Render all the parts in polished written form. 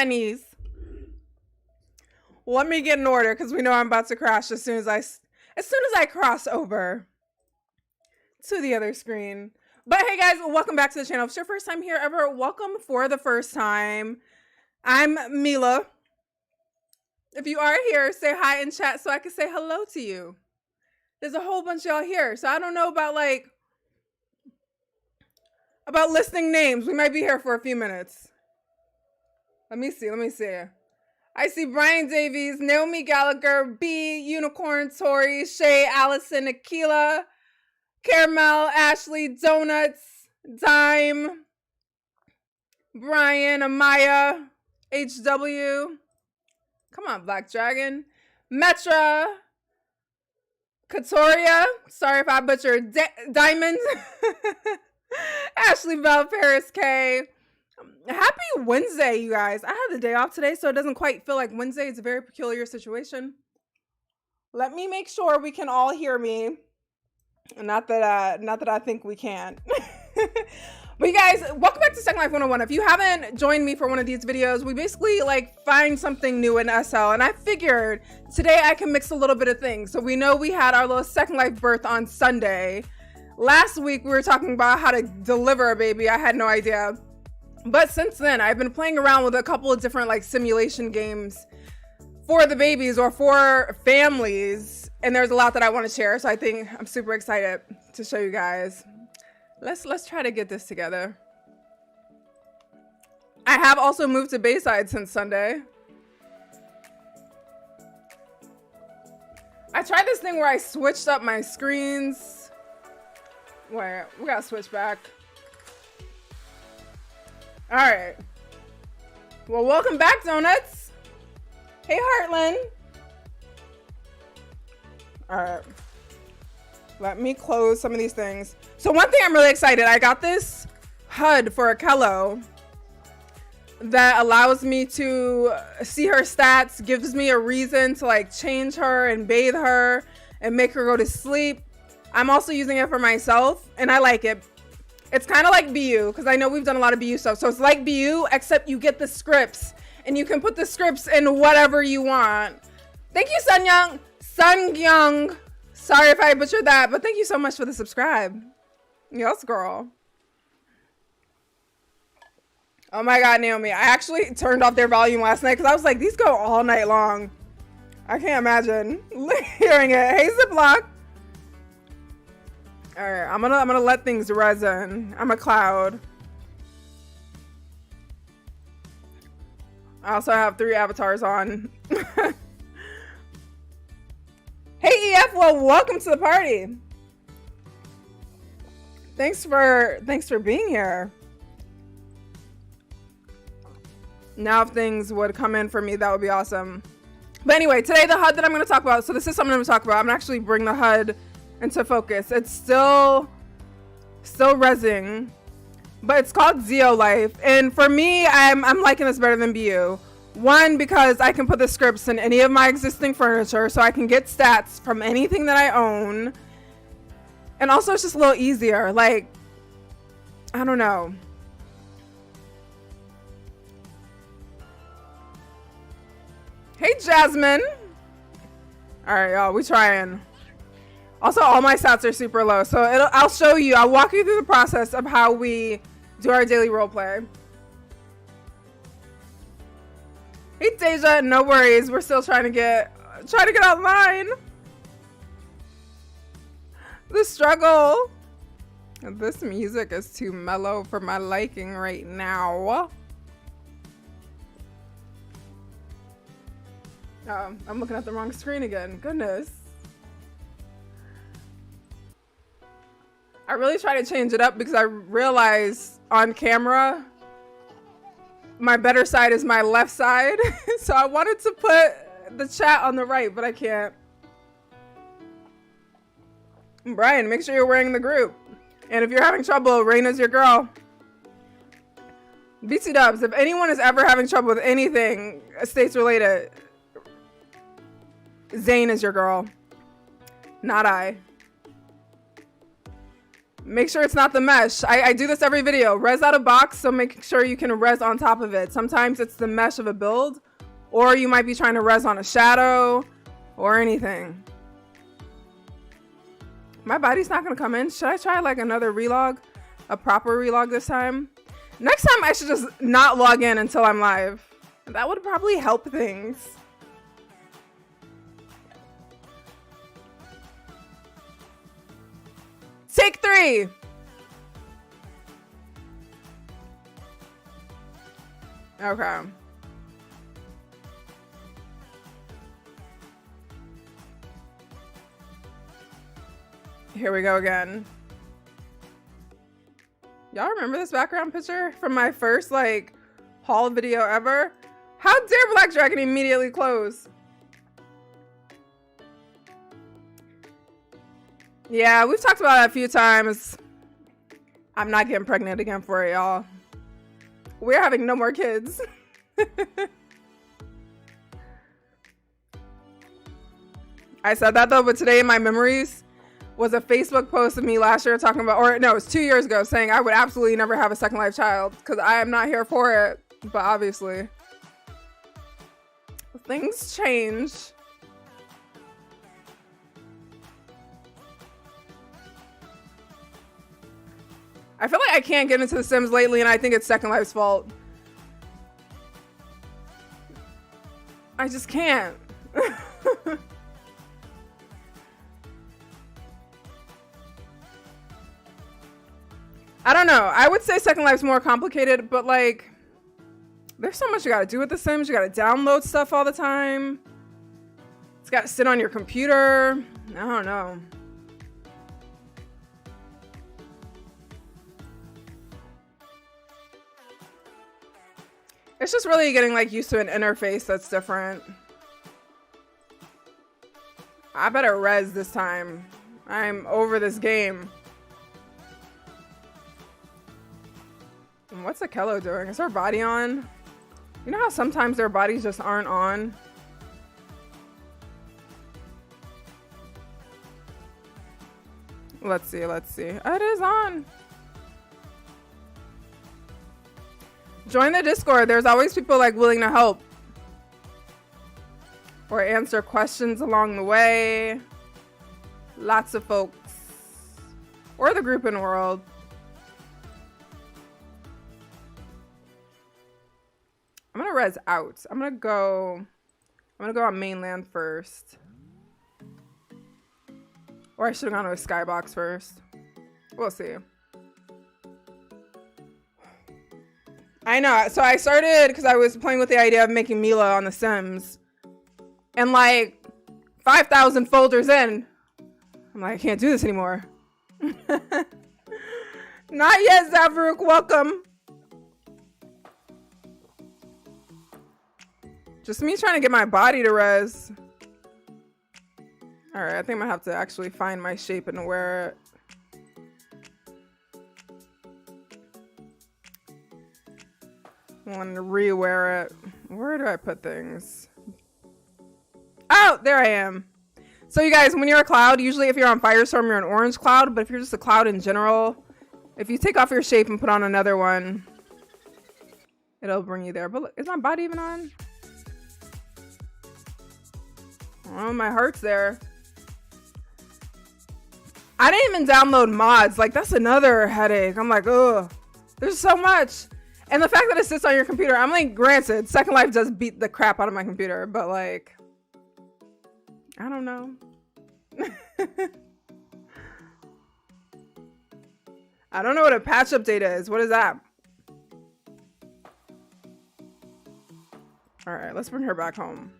knees. Let me get in order because we know I'm about to crash as soon as I cross over to the other screen. But hey guys, welcome back to the channel. If it's your first time here ever, welcome for the first time. I'm Meela. If you are here, say hi in chat so I can say hello to you. There's a whole bunch of y'all here, so I don't know about listing names. We might be here for a few minutes. Let me see. I see Brian Davies, Naomi Gallagher, B, Unicorn, Tori, Shay, Allison, Akila, Caramel, Ashley, Donuts, Dime, Brian, Amaya, HW. Come on, Black Dragon. Metra, Katoria. Sorry if I butchered. Diamond. Ashley Bell, Paris K. Happy Wednesday, you guys. I had the day off today, so it doesn't quite feel like Wednesday. It's a very peculiar situation. Let me make sure we can all hear me. Not that I think we can. But you guys, welcome back to Second Life 101. If you haven't joined me for one of these videos, we basically find something new in SL, and I figured today I can mix a little bit of things. So we know we had our little Second Life birth on Sunday. Last week we were talking about how to deliver a baby. I had no idea. But since then, I've been playing around with a couple of different simulation games for the babies or for families, and there's a lot that I want to share. So I think I'm super excited to show you guys. Let's try to get this together. I have also moved to Bayside since Sunday. I tried this thing where I switched up my screens. Wait, we gotta switch back. All right. Well, welcome back, Donuts. Hey, Heartland. All right. Let me close some of these things. So one thing I'm really excited. I got this HUD for Akello that allows me to see her stats, gives me a reason to change her and bathe her and make her go to sleep. I'm also using it for myself and I like it. It's kind of like BU, because I know we've done a lot of BU stuff. So it's like BU, except you get the scripts, and you can put the scripts in whatever you want. Thank you, Sunyoung. Sorry if I butchered that, but thank you so much for the subscribe. Yes, girl. Oh my God, Naomi. I actually turned off their volume last night, because I was like, these go all night long. I can't imagine hearing it. Hey, Ziploc. All right, I'm gonna let things resin. I'm a cloud. I also have 3 avatars on. Hey EF, well, welcome to the party. Thanks for being here. Now if things would come in for me, that would be awesome. But anyway, today the HUD that I'm gonna talk about. So this is something I'm gonna talk about. I'm gonna actually bring the HUD into focus. It's still rezzing, but it's called Zeo Life, and for me, I'm liking this better than BU. One, because I can put the scripts in any of my existing furniture, so I can get stats from anything that I own, and also it's just a little easier. I don't know. Hey Jasmine. All right, y'all, we trying. Also, all my stats are super low, so I'll walk you through the process of how we do our daily role play. Hey Deja, no worries. We're still trying to get online. The struggle. This music is too mellow for my liking right now. Oh, I'm looking at the wrong screen again. Goodness. I really try to change it up because I realize on camera my better side is my left side. So I wanted to put the chat on the right, but I can't. Brian, make sure you're wearing the group. And if you're having trouble, Raina's your girl. BT Dubs, if anyone is ever having trouble with anything states related, Zane is your girl, not I. Make sure it's not the mesh. I do this every video. Res out of box, so make sure you can res on top of it. Sometimes it's the mesh of a build, or you might be trying to res on a shadow or anything. My body's not gonna come in. Should I try like another relog? A proper relog this time? Next time I should just not log in until I'm live. That would probably help things. Take 3. Okay. Here we go again. Y'all remember this background picture from my first like haul video ever? How dare Black Dragon immediately close? Yeah, we've talked about it a few times. I'm not getting pregnant again for it, y'all. We're having no more kids. I said that though, but today in my memories was a Facebook post of me last year talking about, or no, it was 2 years ago, saying I would absolutely never have a second life child because I am not here for it. But obviously, things change. I feel like I can't get into The Sims lately, and I think it's Second Life's fault. I just can't. I don't know. I would say Second Life's more complicated, but like, there's so much you gotta do with The Sims. You gotta download stuff all the time. It's gotta sit on your computer. I don't know. It's just really getting like used to an interface that's different. I better res this time. I'm over this game. And what's Akello doing? Is her body on? You know how sometimes their bodies just aren't on? Let's see, let's see. Oh, it is on. Join the Discord. There's always people like willing to help or answer questions along the way. Lots of folks. Or the group in world. I'm gonna res out. I'm gonna go on mainland first. Or I should have gone to a skybox first. We'll see. I know. So I started because I was playing with the idea of making Meela on The Sims. And like 5,000 folders in, I'm like, I can't do this anymore. Not yet, Zavruk. Welcome. Just me trying to get my body to res. All right, I think I'm gonna have to actually find my shape and wear it. I want to re-wear it. Where do I put things? Oh, there I am. So you guys, when you're a cloud, usually if you're on Firestorm, you're an orange cloud. But if you're just a cloud in general, if you take off your shape and put on another one, it'll bring you there. But look, is my body even on? Oh, my heart's there. I didn't even download mods. Like, that's another headache. I'm like, ugh, there's so much. And the fact that it sits on your computer, I'm like, granted, Second Life does beat the crap out of my computer, but like, I don't know. I don't know what a patch update is. What is that? All right, let's bring her back home.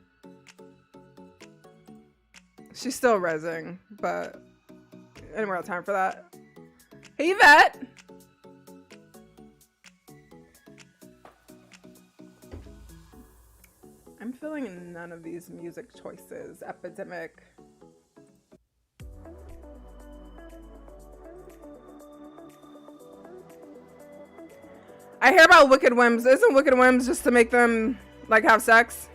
She's still rezzing, but I don't have time for that. Hey, Yvette. I'm feeling none of these music choices. Epidemic. I hear about Wicked Whims. Isn't Wicked Whims just to make them like have sex?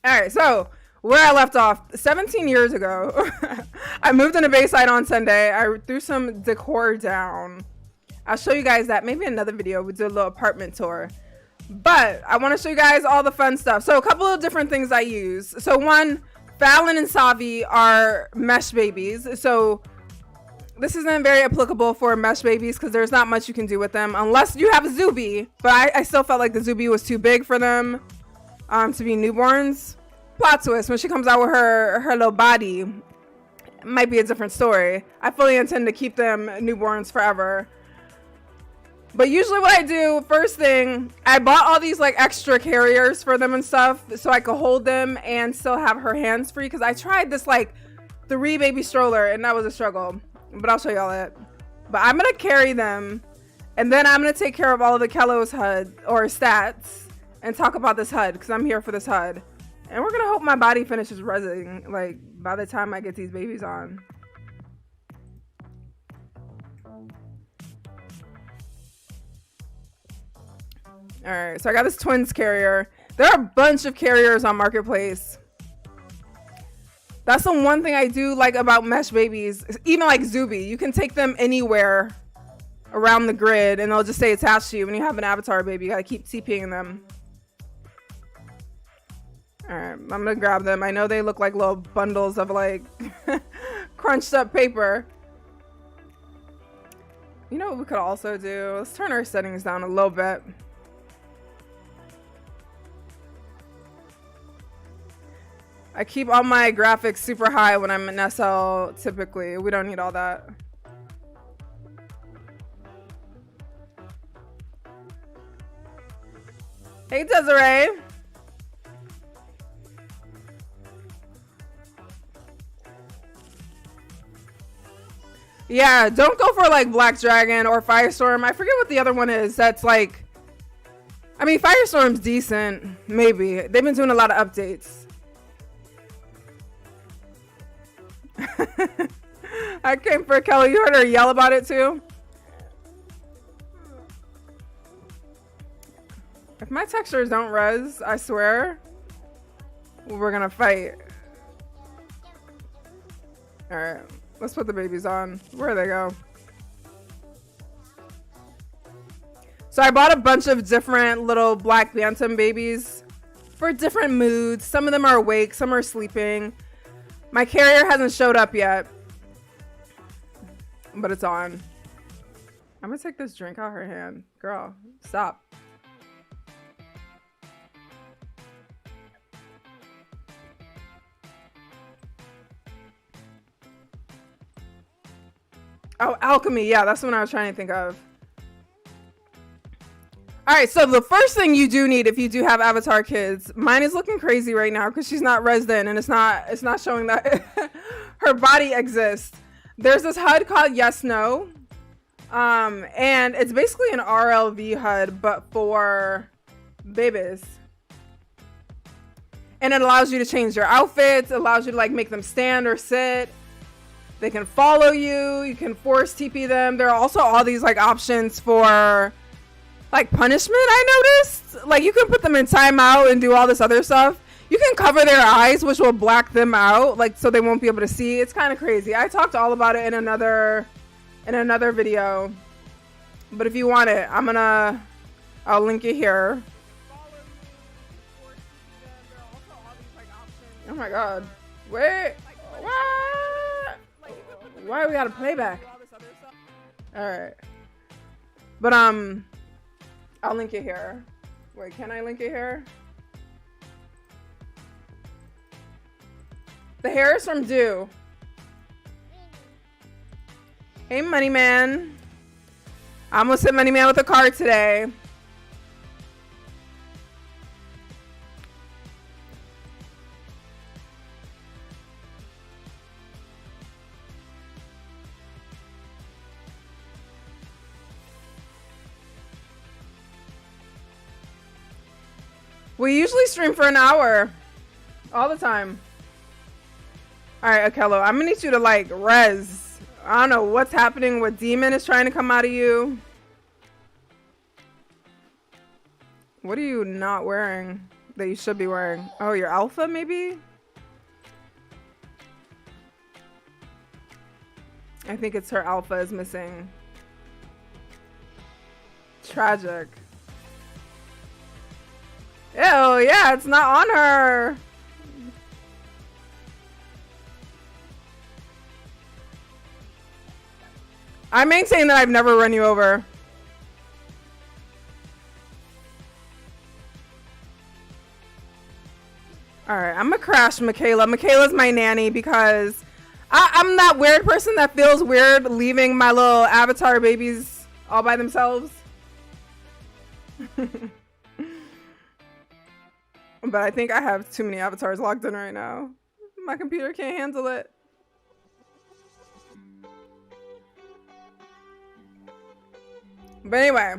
All right, so where I left off 17 years ago, I moved into Bayside on Sunday. I threw some decor down. I'll show you guys that. Maybe another video. We do a little apartment tour. But I want to show you guys all the fun stuff. So a couple of different things I use. So one, Fallon and Savi are mesh babies. So this isn't very applicable for mesh babies because there's not much you can do with them unless you have a Zuby. But I still felt like the Zuby was too big for them to be newborns. Plot twist, when she comes out with her little body, it might be a different story. I fully intend to keep them newborns forever. But usually what I do, first thing, I bought all these like extra carriers for them and stuff so I could hold them and still have her hands free, because I tried this like 3 baby stroller and that was a struggle. But I'll show y'all it. But I'm gonna carry them and then I'm gonna take care of all of the Kello's HUD or stats and talk about this HUD because I'm here for this HUD. And we're gonna hope my body finishes rezzing like by the time I get these babies on. All right, so I got this twins carrier. There are a bunch of carriers on Marketplace. That's the one thing I do like about mesh babies. Even like Zuby, you can take them anywhere around the grid and they'll just stay attached to you. When you have an avatar baby, you gotta keep TPing them. All right, I'm gonna grab them. I know they look like little bundles of like crunched up paper. You know what we could also do? Let's turn our settings down a little bit. I keep all my graphics super high when I'm in SL typically. We don't need all that. Hey, Desiree. Yeah, don't go for like Black Dragon or Firestorm. I forget what the other one is. That's like, I mean, Firestorm's decent. Maybe. They've been doing a lot of updates. I came for Kelly. You heard her yell about it too. If my textures don't res, I swear, we're gonna fight. All right, let's put the babies on. Where they go? So I bought a bunch of different little black bantam babies for different moods. Some of them are awake, some are sleeping. My carrier hasn't showed up yet, but it's on. I'm gonna take this drink out her hand. Girl, stop. Oh, alchemy. Yeah, that's the one I was trying to think of. All right, so the first thing you do need if you do have avatar kids, mine is looking crazy right now because she's not resident and it's not showing that her body exists. There's this HUD called Yes No, and it's basically an RLV HUD but for babies. And it allows you to change their outfits, it allows you to like make them stand or sit. They can follow you, you can force TP them. There are also all these like options for like punishment. I noticed like you can put them in timeout and do all this other stuff. You can cover their eyes, which will black them out, like so they won't be able to see. It's kind of crazy. I talked all about it in another video, but if you want it, I'll link it here. Oh my god, wait, what? Why we got a playback? All right, but I'll link it here. Wait, can I link it here? The hair is from Dew. Hey, Money Man. I almost hit Money Man with a card today. We usually stream for an hour. All the time. Alright, Akello, I'm gonna need you to like res. I don't know what's happening. What demon is trying to come out of you? What are you not wearing? that you should be wearing. Oh, your alpha maybe? I think it's her alpha is missing. Tragic. Ew, yeah, it's not on her. I maintain that I've never run you over. Alright, I'm gonna crash Michaela. Michaela's my nanny because I'm that weird person that feels weird leaving my little avatar babies all by themselves. But I think I have too many avatars logged in right now. My computer can't handle it. But anyway,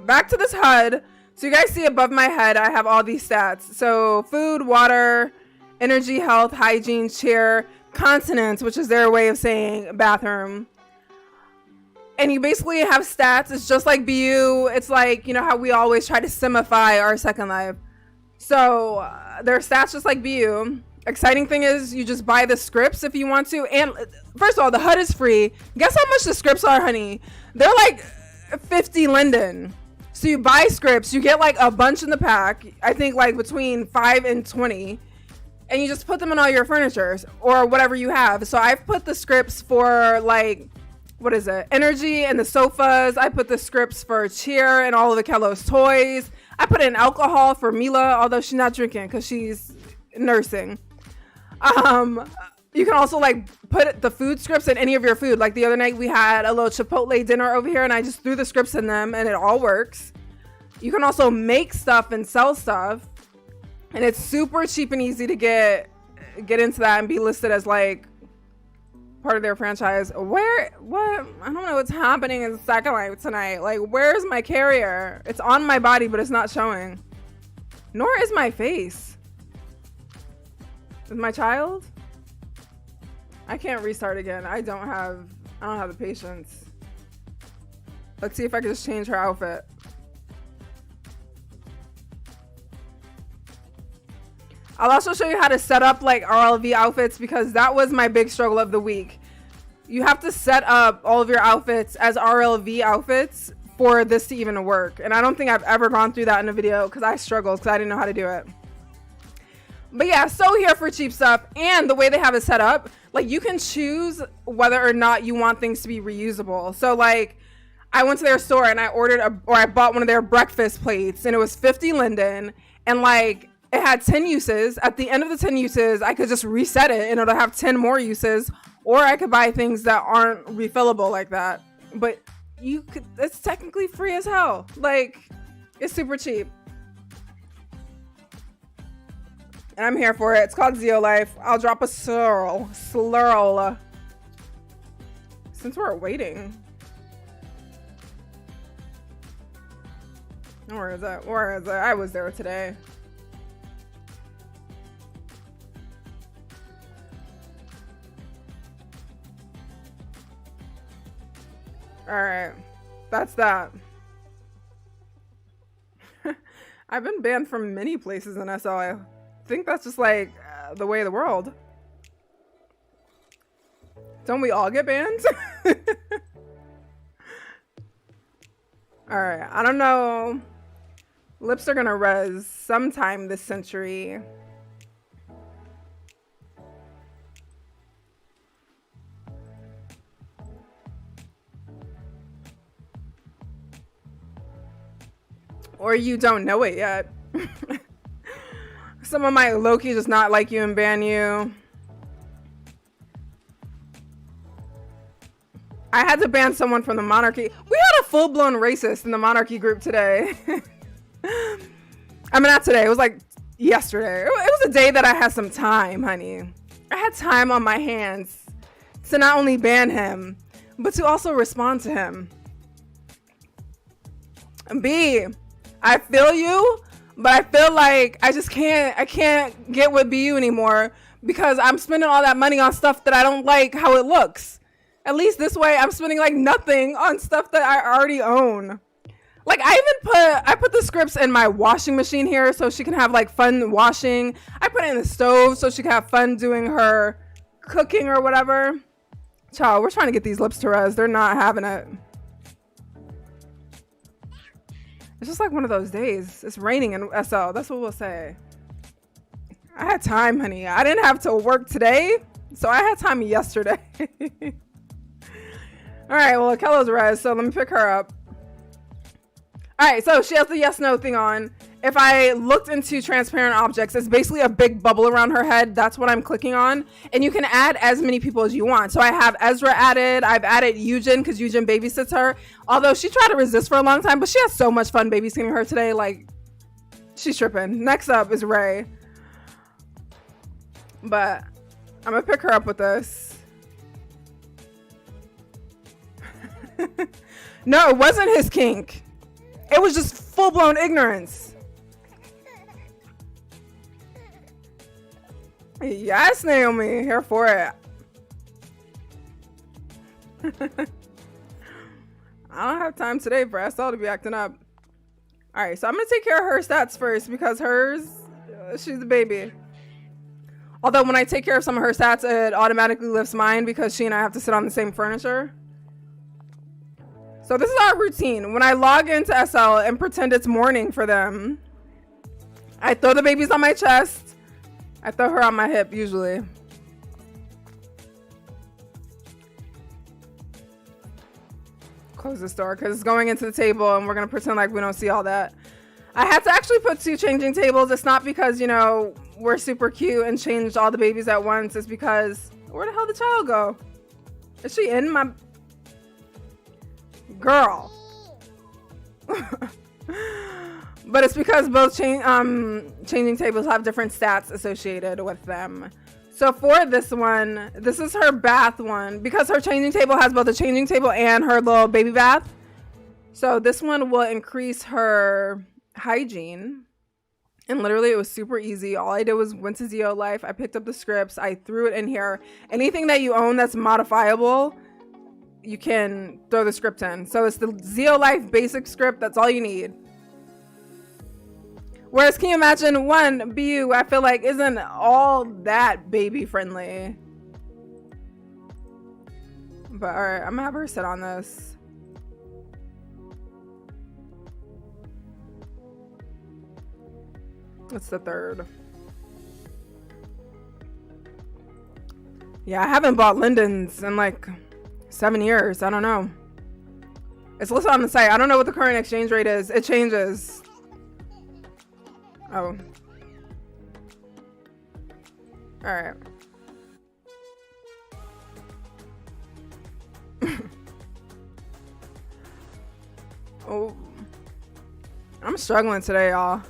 back to this HUD. So you guys see above my head, I have all these stats. So food, water, energy, health, hygiene, cheer, continence, which is their way of saying bathroom. And you basically have stats. It's just like BU. It's like, you know how we always try to simify our Second Life. So their stats just like BU. Exciting thing is you just buy the scripts if you want to. And first of all, the HUD is free. Guess how much the scripts are, honey? They're like 50 linden. So you buy scripts, you get like a bunch in the pack. I think like between 5 and 20. And you just put them in all your furniture or whatever you have. So I've put the scripts for like, what is it? Energy and the sofas. I put the scripts for cheer and all of the Kello's toys. I put in alcohol for Meela, although she's not drinking because she's nursing. You can also like put the food scripts in any of your food. Like the other night we had a little Chipotle dinner over here and I just threw the scripts in them and it all works. You can also make stuff and sell stuff. And it's super cheap and easy to get into that and be listed as like part of their franchise. What? I don't know what's happening in Second Life tonight. Like, where's my carrier? It's on my body, but it's not showing. Nor is my face. Is my child? I can't restart again. I don't have the patience. Let's see if I can just change her outfit. I'll also show you how to set up like RLV outfits because that was my big struggle of the week. You have to set up all of your outfits as RLV outfits for this to even work. And I don't think I've ever gone through that in a video because I struggled because I didn't know how to do it. But yeah, so here for cheap stuff. And the way they have it set up, like you can choose whether or not you want things to be reusable. So like I went to their store and I bought one of their breakfast plates and it was 50 linden and like it had 10 uses. At the end of the 10 uses, I could just reset it and it'll have 10 more uses. Or I could buy things that aren't refillable like that. But it's technically free as hell. Like, it's super cheap. And I'm here for it. It's called Zeo Life. I'll drop a slurl. Since we're waiting. Where is it? I was there today. Alright, that's that. I've been banned from many places in SL. I think that's just like the way of the world. Don't we all get banned? Alright, I don't know. Lips are gonna res sometime this century. Or you don't know it yet. Someone might low-key just not like you and ban you. I had to ban someone from the monarchy. We had a full-blown racist in the monarchy group today. I mean, not today. It was like yesterday. It was a day that I had some time, honey. I had time on my hands to not only ban him, but to also respond to him. B, I feel you, but I feel like I can't get with BU anymore because I'm spending all that money on stuff that I don't like how it looks. At least this way I'm spending like nothing on stuff that I already own. Like I put the scripts in my washing machine here so she can have like fun washing. I put it in the stove so she can have fun doing her cooking or whatever. Child, we're trying to get these lips to res. They're not having it. It's just like one of those days. It's raining in SL. That's what we'll say. I had time, honey. I didn't have to work today, so I had time yesterday. All right, well, Kello's res, so let me pick her up. All right, so she has the yes no thing on. If I looked into transparent objects, it's basically a big bubble around her head. That's what I'm clicking on. And you can add as many people as you want. So I have Ezra added. I've added Eugen because Eugen babysits her. Although she tried to resist for a long time, but she has so much fun babysitting her today. Like, she's tripping. Next up is Ray. But I'm going to pick her up with this. No, it wasn't his kink. It was just full-blown ignorance. Yes, Naomi. Here for it. I don't have time today for SL to be acting up. Alright, so I'm going to take care of her stats first because hers, she's a baby. Although when I take care of some of her stats, it automatically lifts mine because she and I have to sit on the same furniture. So this is our routine. When I log into SL and pretend it's morning for them, I throw the babies on my chest. I throw her on my hip usually. Close this door because it's going into the table and we're going to pretend like we don't see all that. I had to actually put 2 changing tables. It's not because, you know, we're super cute and changed all the babies at once. It's because, where the hell did the child go? Is she in my... Girl. But it's because both changing tables have different stats associated with them. So for this one, this is her bath one because her changing table has both a changing table and her little baby bath. So this one will increase her hygiene. And literally it was super easy. All I did was went to Zeo Life. I picked up the scripts. I threw it in here. Anything that you own that's modifiable, you can throw the script in. So it's the Zeo Life basic script. That's all you need. Whereas, can you imagine one BU, I feel like isn't all that baby friendly. But all right, I'm gonna have her sit on this. It's the 3rd. Yeah, I haven't bought Linden's in like 7 years. I don't know. It's listed on the site. I don't know what the current exchange rate is. It changes. Oh. All right. Oh. I'm struggling today, y'all.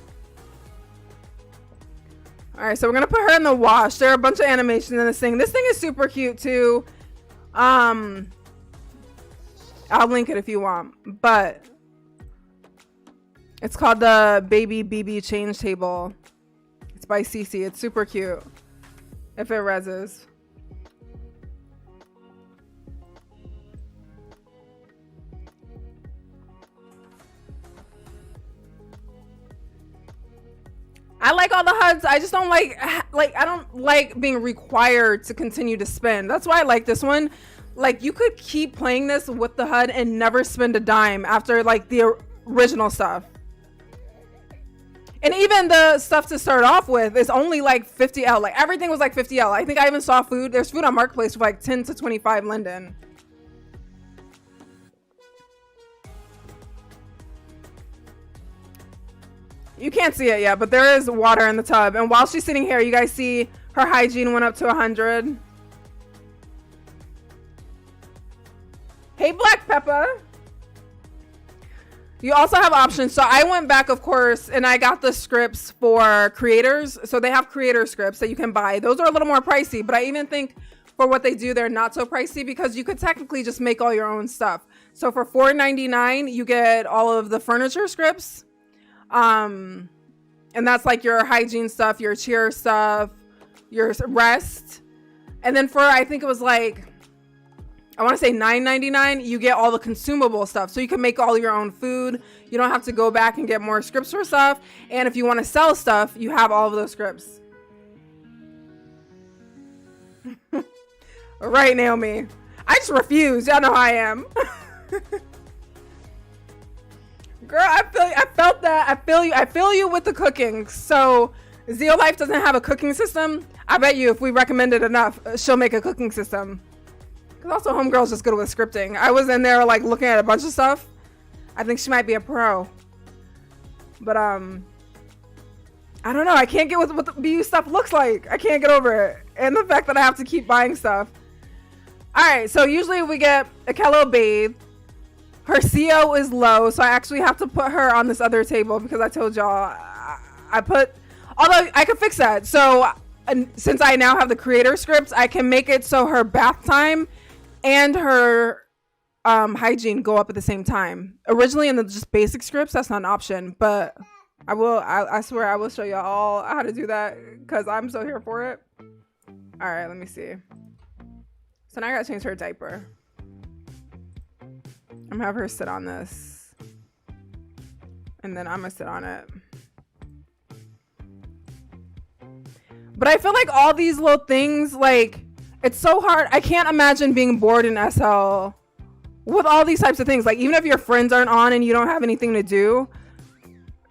All right, so we're gonna put her in the wash. There are a bunch of animations in this thing. This thing is super cute too. I'll link it if you want, but it's called the Baby BB Change Table. It's by Cece. It's super cute. If it reses. I like all the HUDs. I just don't like I don't like being required to continue to spend. That's why I like this one. Like, you could keep playing this with the HUD and never spend a dime after like the original stuff. And even the stuff to start off with is only like 50L. Like, everything was like 50L. I think I even saw food. There's food on Marketplace for like 10 to 25 Linden. You can't see it yet, but there is water in the tub. And while she's sitting here, you guys see her hygiene went up to 100. Hey, Black Peppa. You also have options. So I went back, of course, and I got the scripts for creators. So they have creator scripts that you can buy. Those are a little more pricey, but I even think for what they do, they're not so pricey because you could technically just make all your own stuff. So for $4.99, you get all of the furniture scripts. And that's like your hygiene stuff, your cheer stuff, your rest. And then for, I think it was like I want to say $9.99, you get all the consumable stuff. So you can make all your own food. You don't have to go back and get more scripts for stuff. And if you want to sell stuff, you have all of those scripts. Right, Naomi. I just refuse. Y'all know how I am. Girl, I felt that. I feel you. I feel you with the cooking. So Zeo Life doesn't have a cooking system. I bet you if we recommend it enough, she'll make a cooking system. Also, homegirl's just good with scripting. I was in there like looking at a bunch of stuff. I think she might be a pro. But I don't know. I can't get with what the BU stuff looks like. I can't get over it. And the fact that I have to keep buying stuff. Alright, so usually we get a Kello Bathe. Her CO is low, so I actually have to put her on this other table because I told y'all although I could fix that. So since I now have the creator scripts, I can make it so her bath time and her hygiene go up at the same time. Originally in the just basic scripts, that's not an option, but I swear I will show y'all all how to do that because I'm so here for it. All right, let me see. So now I gotta change her diaper. I'm gonna have her sit on this and then I'm gonna sit on it. But I feel like all these little things, like, it's so hard. I can't imagine being bored in SL with all these types of things. Like, even if your friends aren't on and you don't have anything to do,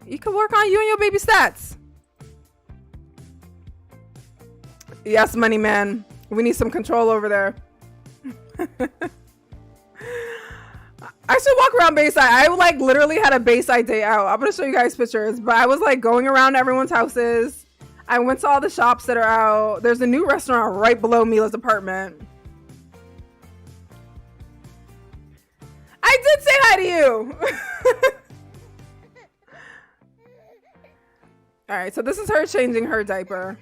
you can work on you and your baby stats. Yes, money man. We need some control over there. I should walk around Bayside. I like literally had a Bayside day out. I'm going to show you guys pictures. But I was like going around everyone's houses. I went to all the shops that are out. There's a new restaurant right below Meela's apartment. I did say hi to you. All right, so this is her changing her diaper.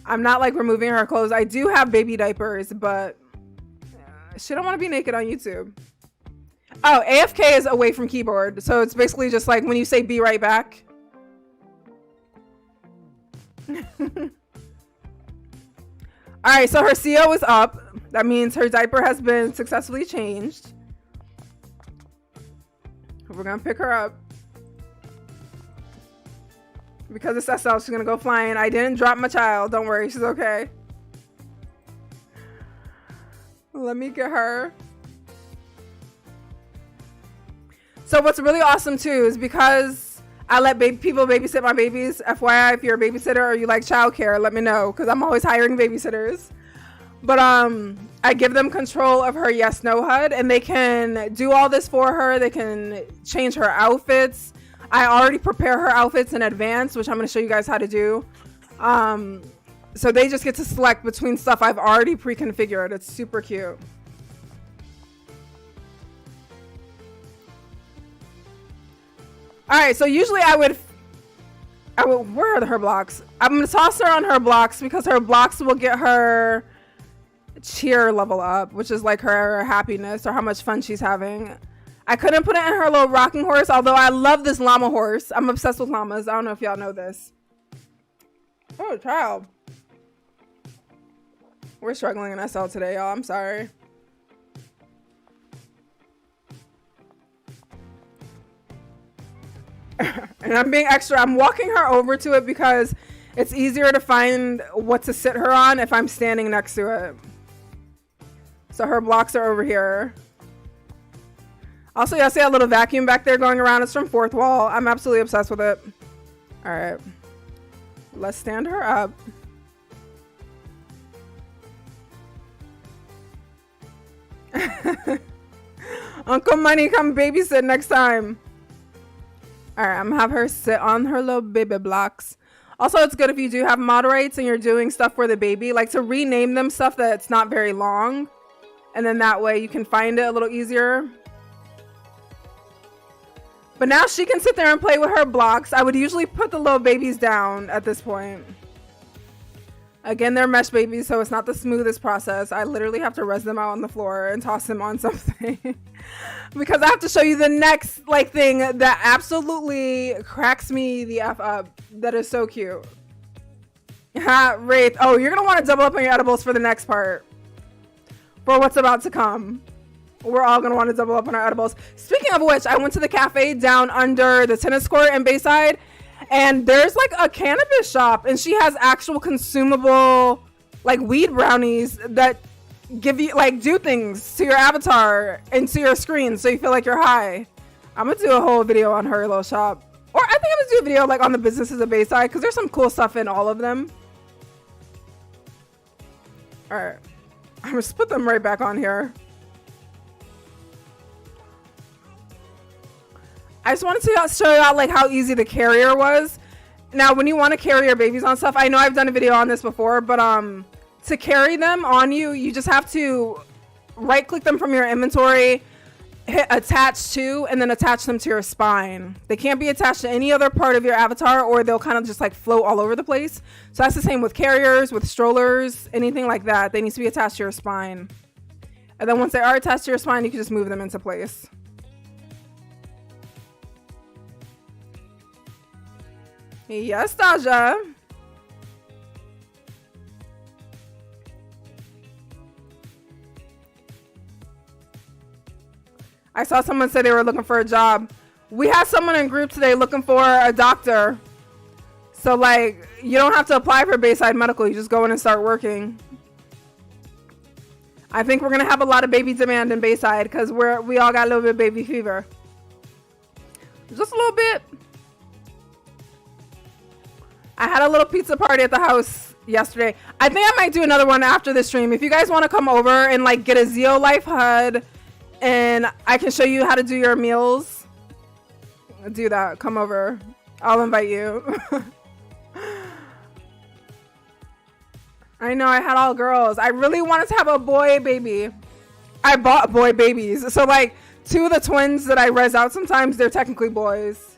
I'm not like removing her clothes. I do have baby diapers, but she don't want to be naked on YouTube. Oh, AFK is away from keyboard. So it's basically just like when you say be right back. All right, so her CO is up. That means her diaper has been successfully changed. We're gonna pick her up because it's SL. She's gonna go flying. I didn't drop my child. Don't worry, she's okay. Let me get her. So what's really awesome too is because I let people babysit my babies. FYI, if you're a babysitter or you like childcare, let me know because I'm always hiring babysitters. But I give them control of her yes no HUD and they can do all this for her. They can change her outfits. I already prepare her outfits in advance, which I'm going to show you guys how to do. So they just get to select between stuff I've already pre-configured. It's super cute. All right, so usually I would, where are her blocks? I'm gonna toss her on her blocks because her blocks will get her cheer level up, which is like her happiness or how much fun she's having. I couldn't put it in her little rocking horse, although I love this llama horse. I'm obsessed with llamas. I don't know if y'all know this. Oh, child. We're struggling in SL today, y'all. I'm sorry. And I'm being extra. I'm walking her over to it because it's easier to find what to sit her on if I'm standing next to it. So her blocks are over here. Also, y'all see a little vacuum back there going around. It's from Fourth Wall. I'm absolutely obsessed with it. All right. Let's stand her up. Uncle Money, come babysit next time. All right, I'm gonna have her sit on her little baby blocks. Also, it's good if you do have moderates and you're doing stuff for the baby, like to rename them stuff that's not very long. And then that way you can find it a little easier. But now she can sit there and play with her blocks. I would usually put the little babies down at this point. Again, they're mesh babies, so it's not the smoothest process. I literally have to res them out on the floor and toss them on something. Because I have to show you the next thing that absolutely cracks me the F up. That is so cute. Ha, Wraith. Oh, you're going to want to double up on your edibles for the next part. for what's about to come. We're all gonna want to double up on our edibles. Speaking of which, I went to the cafe down under the tennis court in Bayside, and there's like a cannabis shop, and she has actual consumable like weed brownies that give you like do things to your avatar and to your screen so you feel like you're high. I'm gonna do a whole video on her little shop, or I think I'm gonna do a video like on the businesses of Bayside because there's some cool stuff in all of them. All right, I'm gonna put them right back on here. I just wanted to show you out like how easy the carrier was. Now, when you want to carry your babies on stuff, I know I've done a video on this before, but to carry them on you, you just have to right click them from your inventory, hit attach to, and then attach them to your spine. They can't be attached to any other part of your avatar or they'll kind of just like float all over the place. So that's the same with carriers, with strollers, anything like that. They need to be attached to your spine. And then once they are attached to your spine, you can just move them into place. Yes, Daja. I saw someone say they were looking for a job. We had someone in group today looking for a doctor. So like, you don't have to apply for Bayside Medical. You just go in and start working. I think we're gonna have a lot of baby demand in Bayside because we all got a little bit of baby fever. Just a little bit. I had a little pizza party at the house yesterday. I think I might do another one after the stream. If you guys want to come over and like get a Zeo Life HUD and I can show you how to do your meals, do that. Come over. I'll invite you. I know I had all girls. I really wanted to have a boy baby. I bought boy babies. So like 2 of the twins that I res out sometimes, they're technically boys.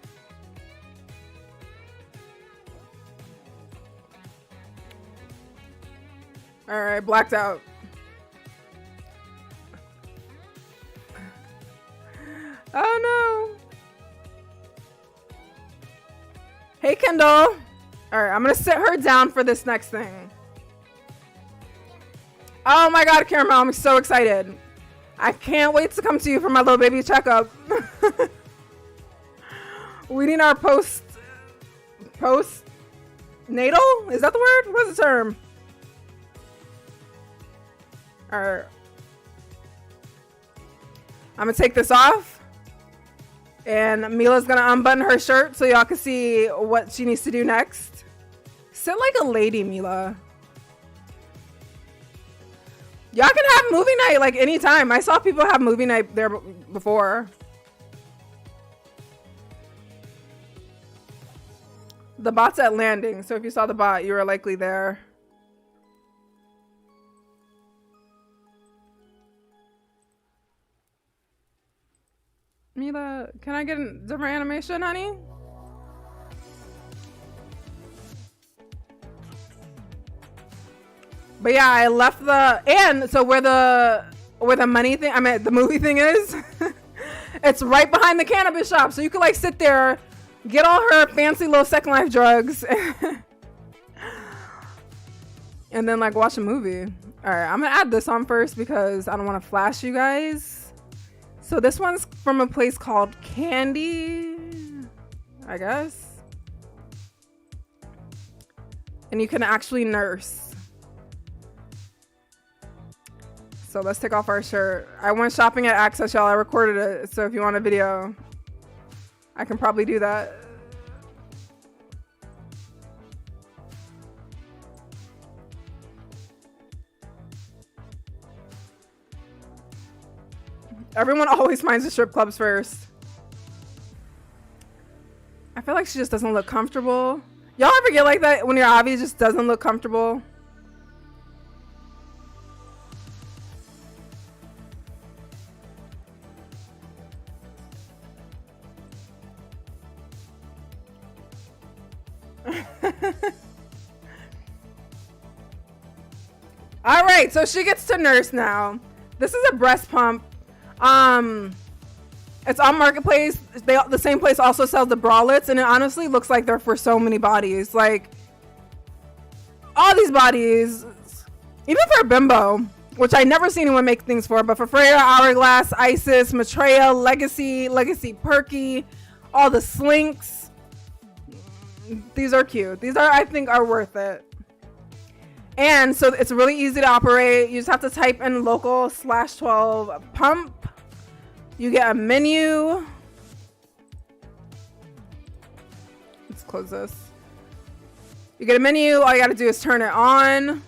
All right, blacked out. Oh no. Hey, Kendall. All right, I'm gonna sit her down for this next thing. Oh my God, Caramel, I'm so excited. I can't wait to come to you for my little baby checkup. We need our post natal? Is that the word? What's the term? All right. I'm gonna take this off and Meela's gonna unbutton her shirt so y'all can see what she needs to do next. Sit like a lady, Meela. Y'all can have movie night like anytime. I saw people have movie night there before. The bot's at landing, so if you saw the bot, you were likely there. Meela, can I get a different animation, honey? But yeah, I left the, and so where the money thing, I mean the movie thing is, it's right behind the cannabis shop. So you could like sit there, get all her fancy little Second Life drugs, and then like watch a movie. All right, I'm gonna add this on first because I don't want to flash you guys. So this one's from a place called Candy, I guess. And you can actually nurse. So let's take off our shirt. I went shopping at Access, y'all. I recorded it. So if you want a video, I can probably do that. Everyone always finds the strip clubs first. I feel like she just doesn't look comfortable. Y'all ever get like that when your hobby just doesn't look comfortable? All right, so she gets to nurse now. This is a breast pump. It's on Marketplace. The same place also sells the bralettes, and it honestly looks like they're for so many bodies. Like all these bodies, even for a bimbo, which I never seen anyone make things for, but for Freya, Hourglass, Isis, Maitreya, Legacy Perky, all the Slinks. These are cute. These are, I think, are worth it. And so it's really easy to operate. You just have to type in local /12 pump. You get a menu. Let's close this. You get a menu. All you got to do is turn it on.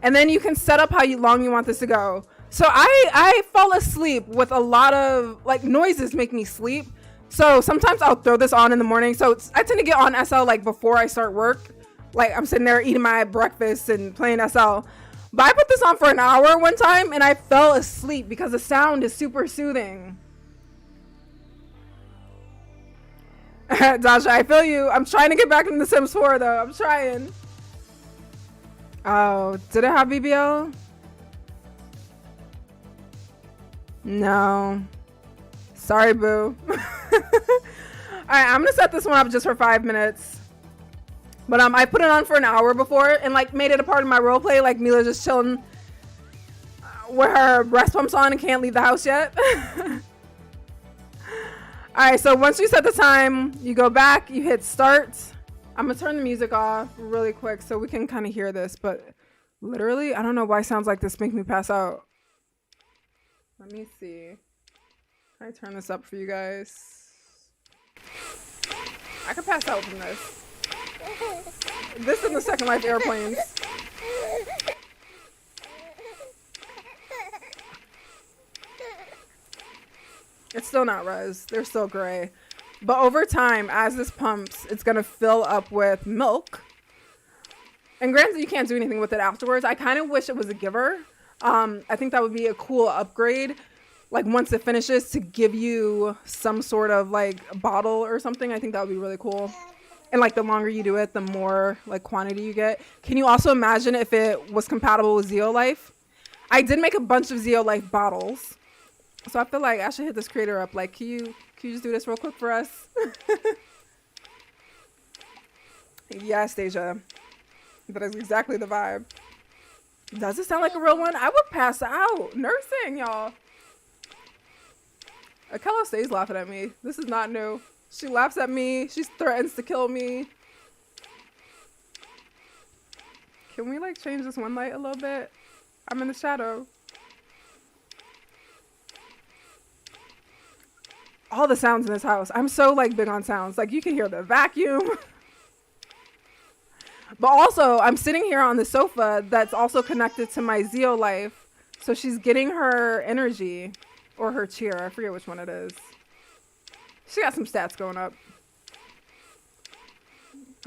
And then you can set up how long you want this to go. So I fall asleep with a lot of, like, noises make me sleep. So sometimes I'll throw this on in the morning. So I tend to get on SL like before I start work. Like I'm sitting there eating my breakfast and playing SL. But I put this on for an hour one time and I fell asleep because the sound is super soothing. Dasha, I feel you. I'm trying to get back into The Sims 4 though. I'm trying. Oh, did it have BBL? No. Sorry, boo. Alright, I'm gonna set this one up just for 5 minutes. But I put it on for an hour before and like made it a part of my role play, like Meela just chilling with her breast pumps on and can't leave the house yet. Alright, so once you set the time, you go back, you hit start. I'm gonna turn the music off really quick so we can kind of hear this, but literally, I don't know why sounds like this make me pass out. Let me see. Can I turn this up for you guys? I could pass out from this. This is the Second Life airplanes. It's still not res. They're still gray. But over time, as this pumps, it's going to fill up with milk. And granted, you can't do anything with it afterwards. I kind of wish it was a giver. I think that would be a cool upgrade. Like once it finishes to give you some sort of like bottle or something. I think that would be really cool. And like the longer you do it, the more like quantity you get. Can you also imagine if it was compatible with Zeo Life? I did make a bunch of Zeo Life bottles. So I feel like I should hit this creator up. Like, can you just do this real quick for us? Yes, Deja. That is exactly the vibe. Does it sound like a real one? I would pass out. Nursing, y'all. Akela stays laughing at me. This is not new. She laughs at me. She threatens to kill me. Can we like change this one light a little bit? I'm in the shadow. All the sounds in this house. I'm so like big on sounds. Like you can hear the vacuum. But also I'm sitting here on the sofa that's also connected to my Zeo Life. So she's getting her energy or her cheer. I forget which one it is. She got some stats going up.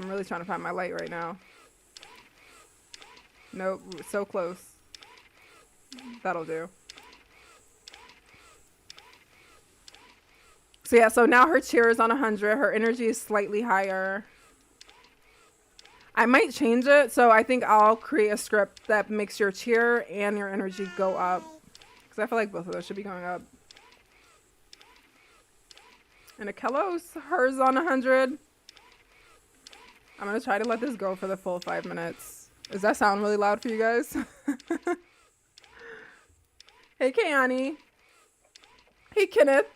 I'm really trying to find my light right now. Nope, so close. That'll do. So yeah, so now her cheer is on 100. Her energy is slightly higher. I might change it. So I think I'll create a script that makes your cheer and your energy go up. Because I feel like both of those should be going up. And Akelo's, hers on 100. I'm going to try to let this go for the full 5 minutes. Does that sound really loud for you guys? Hey, Kayani. Hey, Kenneth.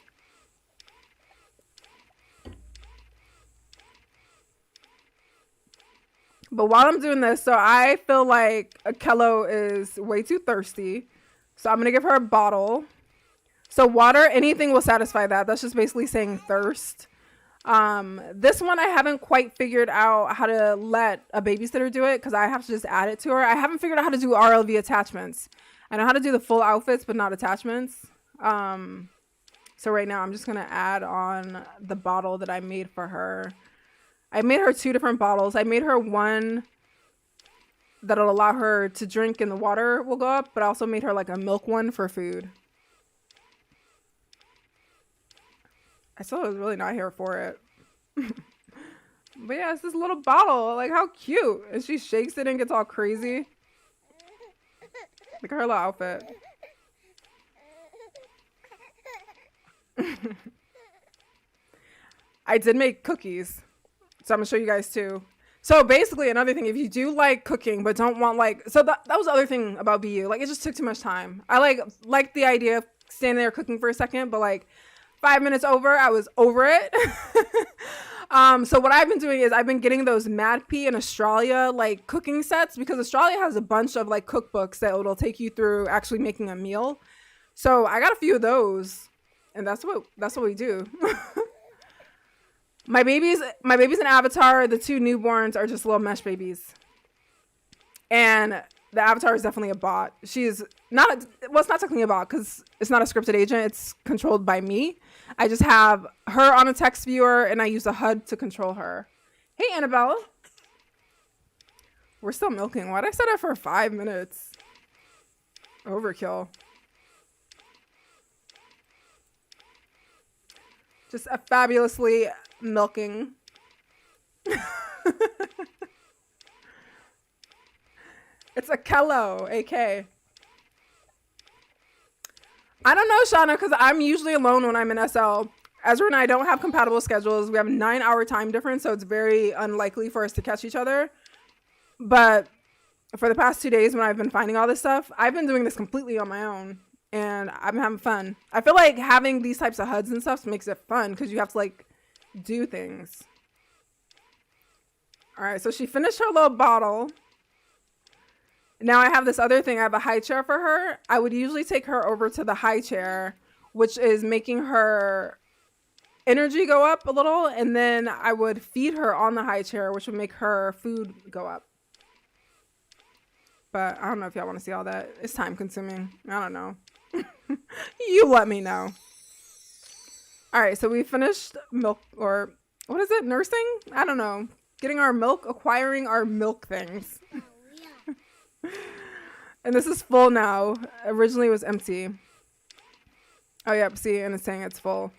But while I'm doing this, so I feel like Akelo is way too thirsty. So I'm going to give her a bottle. So water, anything will satisfy that. That's just basically saying thirst. This one I haven't quite figured out how to let a babysitter do it because I have to just add it to her. I haven't figured out how to do RLV attachments. I know how to do the full outfits, but not attachments. So right now I'm just going to add on the bottle that I made for her. I made her 2 different bottles. I made her one that'll allow her to drink and the water will go up, but I also made her like a milk one for food. I still was really not here for it. But yeah, it's this little bottle. Like, how cute. And she shakes it and gets all crazy. Look at her little outfit. I did make cookies. So I'm going to show you guys too. So basically, another thing, if you do like cooking but don't want that was the other thing about BU. Like, it just took too much time. I like the idea of standing there cooking for a second, but like 5 minutes over, I was over it. So what I've been doing is I've been getting those Mad P and Australia like cooking sets, because Australia has a bunch of like cookbooks that it'll take you through actually making a meal. So I got a few of those, and that's what we do. My baby's an avatar. The 2 newborns are just little mesh babies. And the avatar is definitely a bot. She's not, it's not technically a bot because it's not a scripted agent. It's controlled by me. I just have her on a text viewer and I use a HUD to control her. Hey, Annabelle. We're still milking. Why'd I set it for 5 minutes? Overkill. Just a fabulously milking. It's a Kello, AK. I don't know, Shauna, because I'm usually alone when I'm in SL. Ezra and I don't have compatible schedules. We have a 9-hour time difference, so it's very unlikely for us to catch each other. But for the past 2 days when I've been finding all this stuff, I've been doing this completely on my own. And I'm having fun. I feel like having these types of HUDs and stuff makes it fun because you have to like do things. All right, so she finished her little bottle. Now I have this other thing. I have a high chair for her. I would usually take her over to the high chair, which is making her energy go up a little. And then I would feed her on the high chair, which would make her food go up. But I don't know if y'all want to see all that. It's time consuming. I don't know. You let me know. All right, so we finished milk, or what is it? Nursing? I don't know. Getting our milk, acquiring our milk things. And this is full now. Originally it was empty. Oh, yep, see, and it's saying it's full.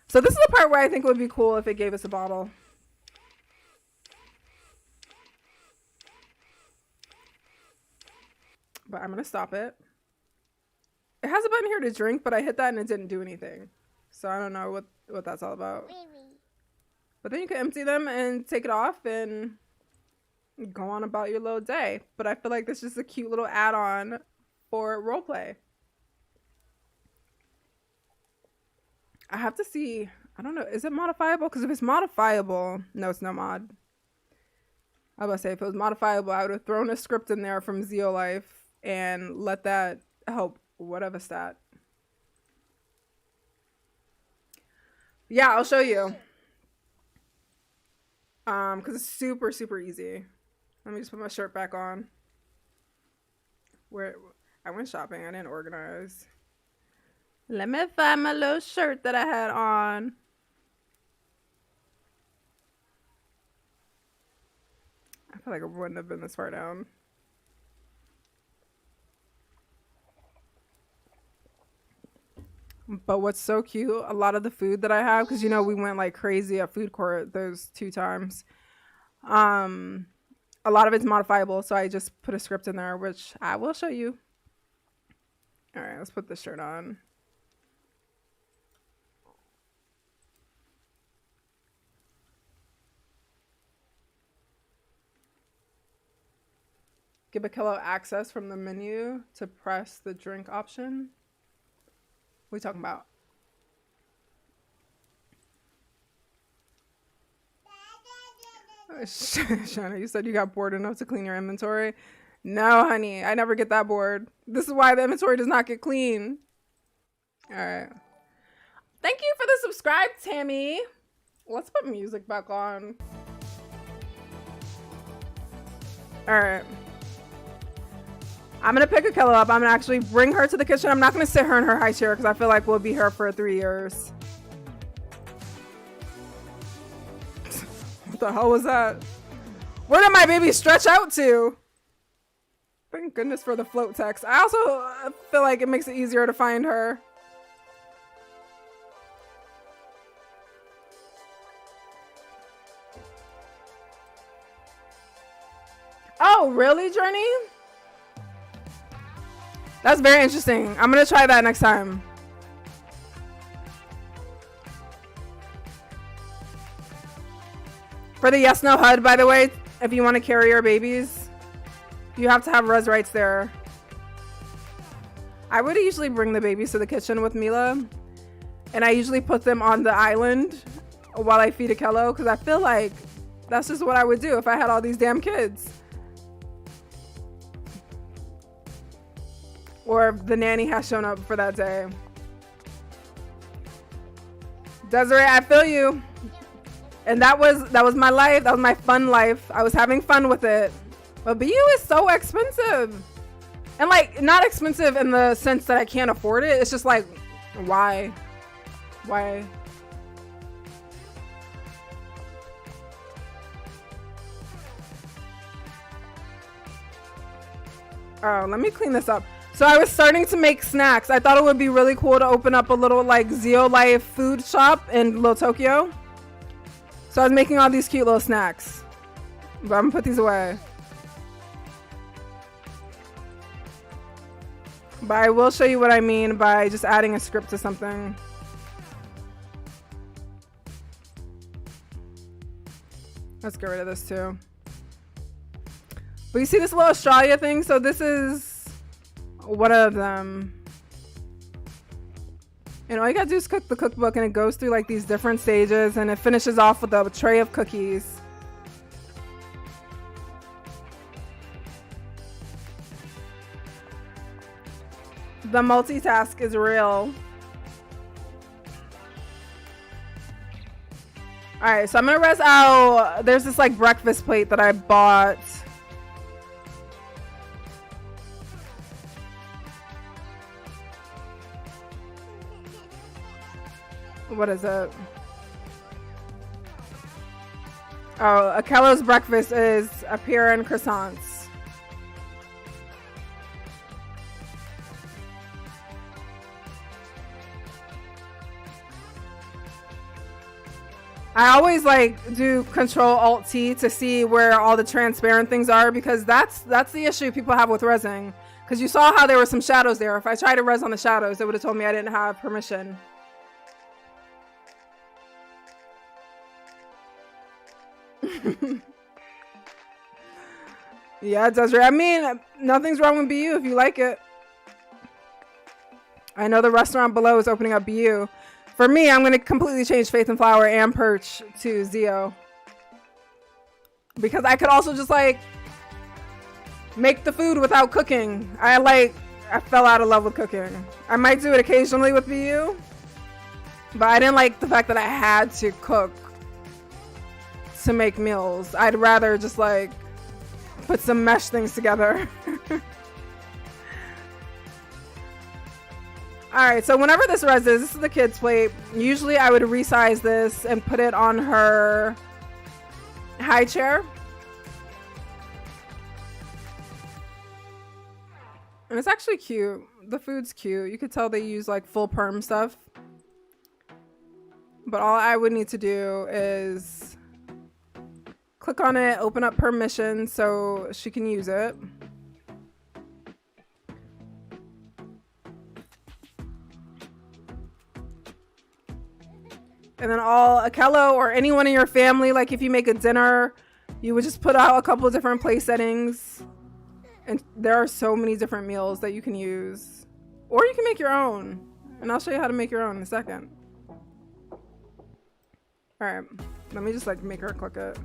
So this is the part where I think it would be cool if it gave us a bottle. But I'm going to stop it. It has a button here to drink, but I hit that and it didn't do anything. So I don't know what that's all about. But then you can empty them and take it off and go on about your little day. But I feel like this is just a cute little add-on for roleplay. I have to see. I don't know. Is it modifiable? Because if it's modifiable, no, it's no mod. I was about to say, if it was modifiable, I would have thrown a script in there from Zeo Life and let that help whatever stat. Yeah, I'll show you. Because it's super, super easy. Let me just put my shirt back on. Where I went shopping, I didn't organize. Let me find my little shirt that I had on. I feel like it wouldn't have been this far down. But what's so cute, a lot of the food that I have, because you know we went like crazy at food court those 2 times. A lot of it's modifiable, so I just put a script in there, which I will show you. All right, let's put this shirt on. Give a kilo access from the menu to press the drink option. What are you talking about? Shauna, you said you got bored enough to clean your inventory. No, honey, I never get that bored. This is why the inventory does not get clean. All right. Thank you for the subscribe, Tammy. Let's put music back on. All right. I'm going to pick a kilo up. I'm going to actually bring her to the kitchen. I'm not going to sit her in her high chair because I feel like we'll be here for 3 years. What the hell was that? Where did my baby stretch out to? Thank goodness for the float text. I also feel like it makes it easier to find her. Oh, really, Journey? That's very interesting. I'm going to try that next time. For the yes no HUD, by the way, if you want to carry your babies, you have to have res rights there. I would usually bring the babies to the kitchen with Meela, and I usually put them on the island while I feed Akello, because I feel like that's just what I would do if I had all these damn kids. Or if the nanny has shown up for that day. Desiree, I feel you. And that was my life. That was my fun life. I was having fun with it. But BU is so expensive. And like, not expensive in the sense that I can't afford it. It's just like, why? Why? Oh, let me clean this up. So I was starting to make snacks. I thought it would be really cool to open up a little like Zeo Life food shop in Little Tokyo. So I was making all these cute little snacks. But I'm gonna put these away. But I will show you what I mean by just adding a script to something. Let's get rid of this too. But you see this little Australia thing? So this is one of them. And all you gotta do is cook the cookbook, and it goes through like these different stages, and it finishes off with a tray of cookies. The multitask is real. All right, so I'm gonna res out. There's this like breakfast plate that I bought. What is it? Oh, Akello's breakfast is a pear and croissants. I always like do Control-Alt-T to see where all the transparent things are, because that's the issue people have with resing. Because you saw how there were some shadows there. If I tried to res on the shadows, it would have told me I didn't have permission. Yeah, it does. I mean, nothing's wrong with BU if you like it. I know the restaurant below is opening up BU. For me, I'm going to completely change Faith and Flower and Perch to Zeo. Because I could also just like make the food without cooking. I fell out of love with cooking. I might do it occasionally with BU, but I didn't like the fact that I had to cook to make meals. I'd rather just like put some mesh things together. Alright, so whenever this res is, this is the kids' plate. Usually I would resize this and put it on her high chair. And it's actually cute. The food's cute. You could tell they use like full perm stuff. But all I would need to do is click on it, open up permission so she can use it. And then all Akello or anyone in your family, like if you make a dinner, you would just put out a couple of different place settings. And there are so many different meals that you can use. Or you can make your own. And I'll show you how to make your own in a second. Alright, let me just like make her cook it.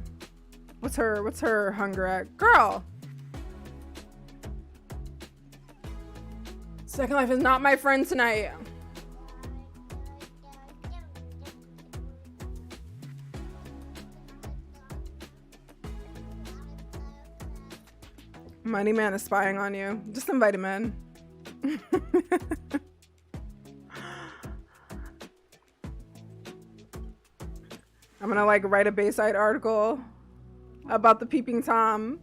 What's her hunger at? Girl! Second Life is not my friend tonight. Money Man is spying on you. Just invite him in. I'm gonna like write a Bayside article about the peeping Tom.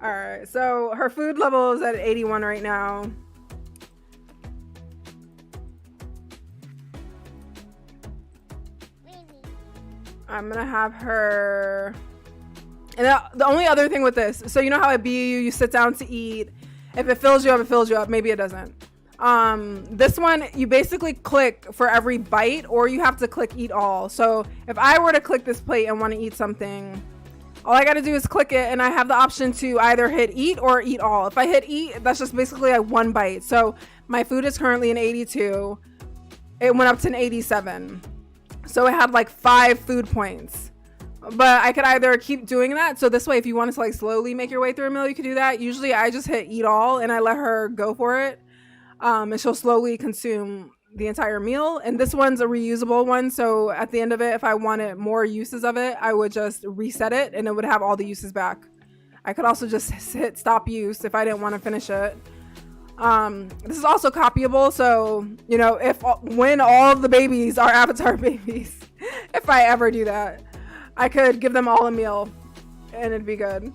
Alright, so her food level is at 81 right now. I'm gonna have her. And the only other thing with this, so you know how at BU you sit down to eat. If it fills you up, it fills you up. Maybe it doesn't. This one, you basically click for every bite, or you have to click eat all. So if I were to click this plate and want to eat something, all I got to do is click it, and I have the option to either hit eat or eat all. If I hit eat, that's just basically like one bite. So my food is currently an 82. It went up to an 87. So it had like 5 food points. But I could either keep doing that. So this way, if you wanted to like slowly make your way through a meal, you could do that. Usually I just hit eat all and I let her go for it. And she'll slowly consume the entire meal. And this one's a reusable one. So at the end of it, if I wanted more uses of it, I would just reset it and it would have all the uses back. I could also just hit stop use if I didn't want to finish it. This is also copyable. So, you know, when all the babies are avatar babies, if I ever do that, I could give them all a meal and it'd be good.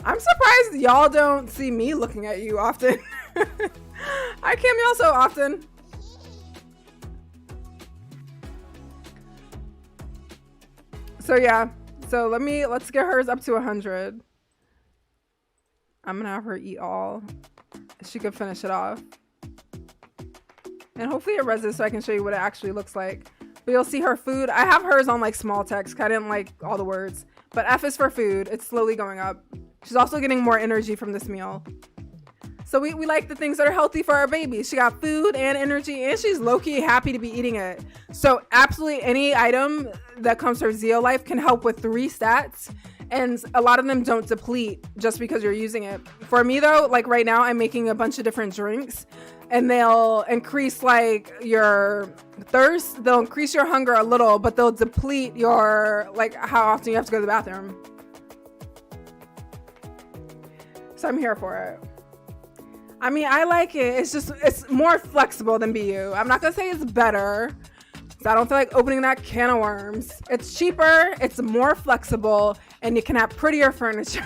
I'm surprised y'all don't see me looking at you often. I cam y'all so often. So yeah, so let's get hers up to 100. I'm gonna have her eat all. She could finish it off. And hopefully it reses so I can show you what it actually looks like. But you'll see her food. I have hers on like small text because I didn't like all the words. But F is for food. It's slowly going up. She's also getting more energy from this meal. So we like the things that are healthy for our baby. She got food and energy, and she's low-key happy to be eating it. So absolutely any item that comes from Zeo Life can help with 3 stats. And a lot of them don't deplete just because you're using it. For me though, like right now I'm making a bunch of different drinks and they'll increase like your thirst. They'll increase your hunger a little, but they'll deplete your, like how often you have to go to the bathroom. So I'm here for it. I mean, I like it. It's more flexible than BU. I'm not gonna say it's better. I don't feel like opening that can of worms. It's cheaper, it's more flexible, and you can have prettier furniture.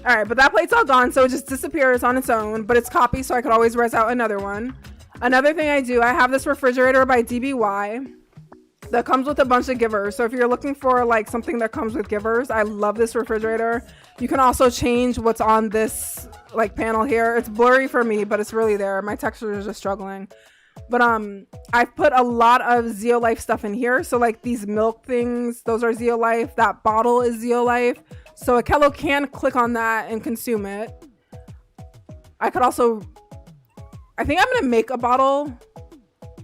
All right, but that plate's all gone, so it just disappears on its own, but it's copied, so I could always res out another one. Another thing I do, I have this refrigerator by DBY that comes with a bunch of givers. So if you're looking for like something that comes with givers, I love this refrigerator. You can also change what's on this like panel here. It's blurry for me, but it's really there. My texture is just struggling. But I've put a lot of Zeo Life stuff in here. So like these milk things, those are Zeo Life. That bottle is Zeo Life. So Akello can click on that and consume it. I could also, I think I'm gonna make a bottle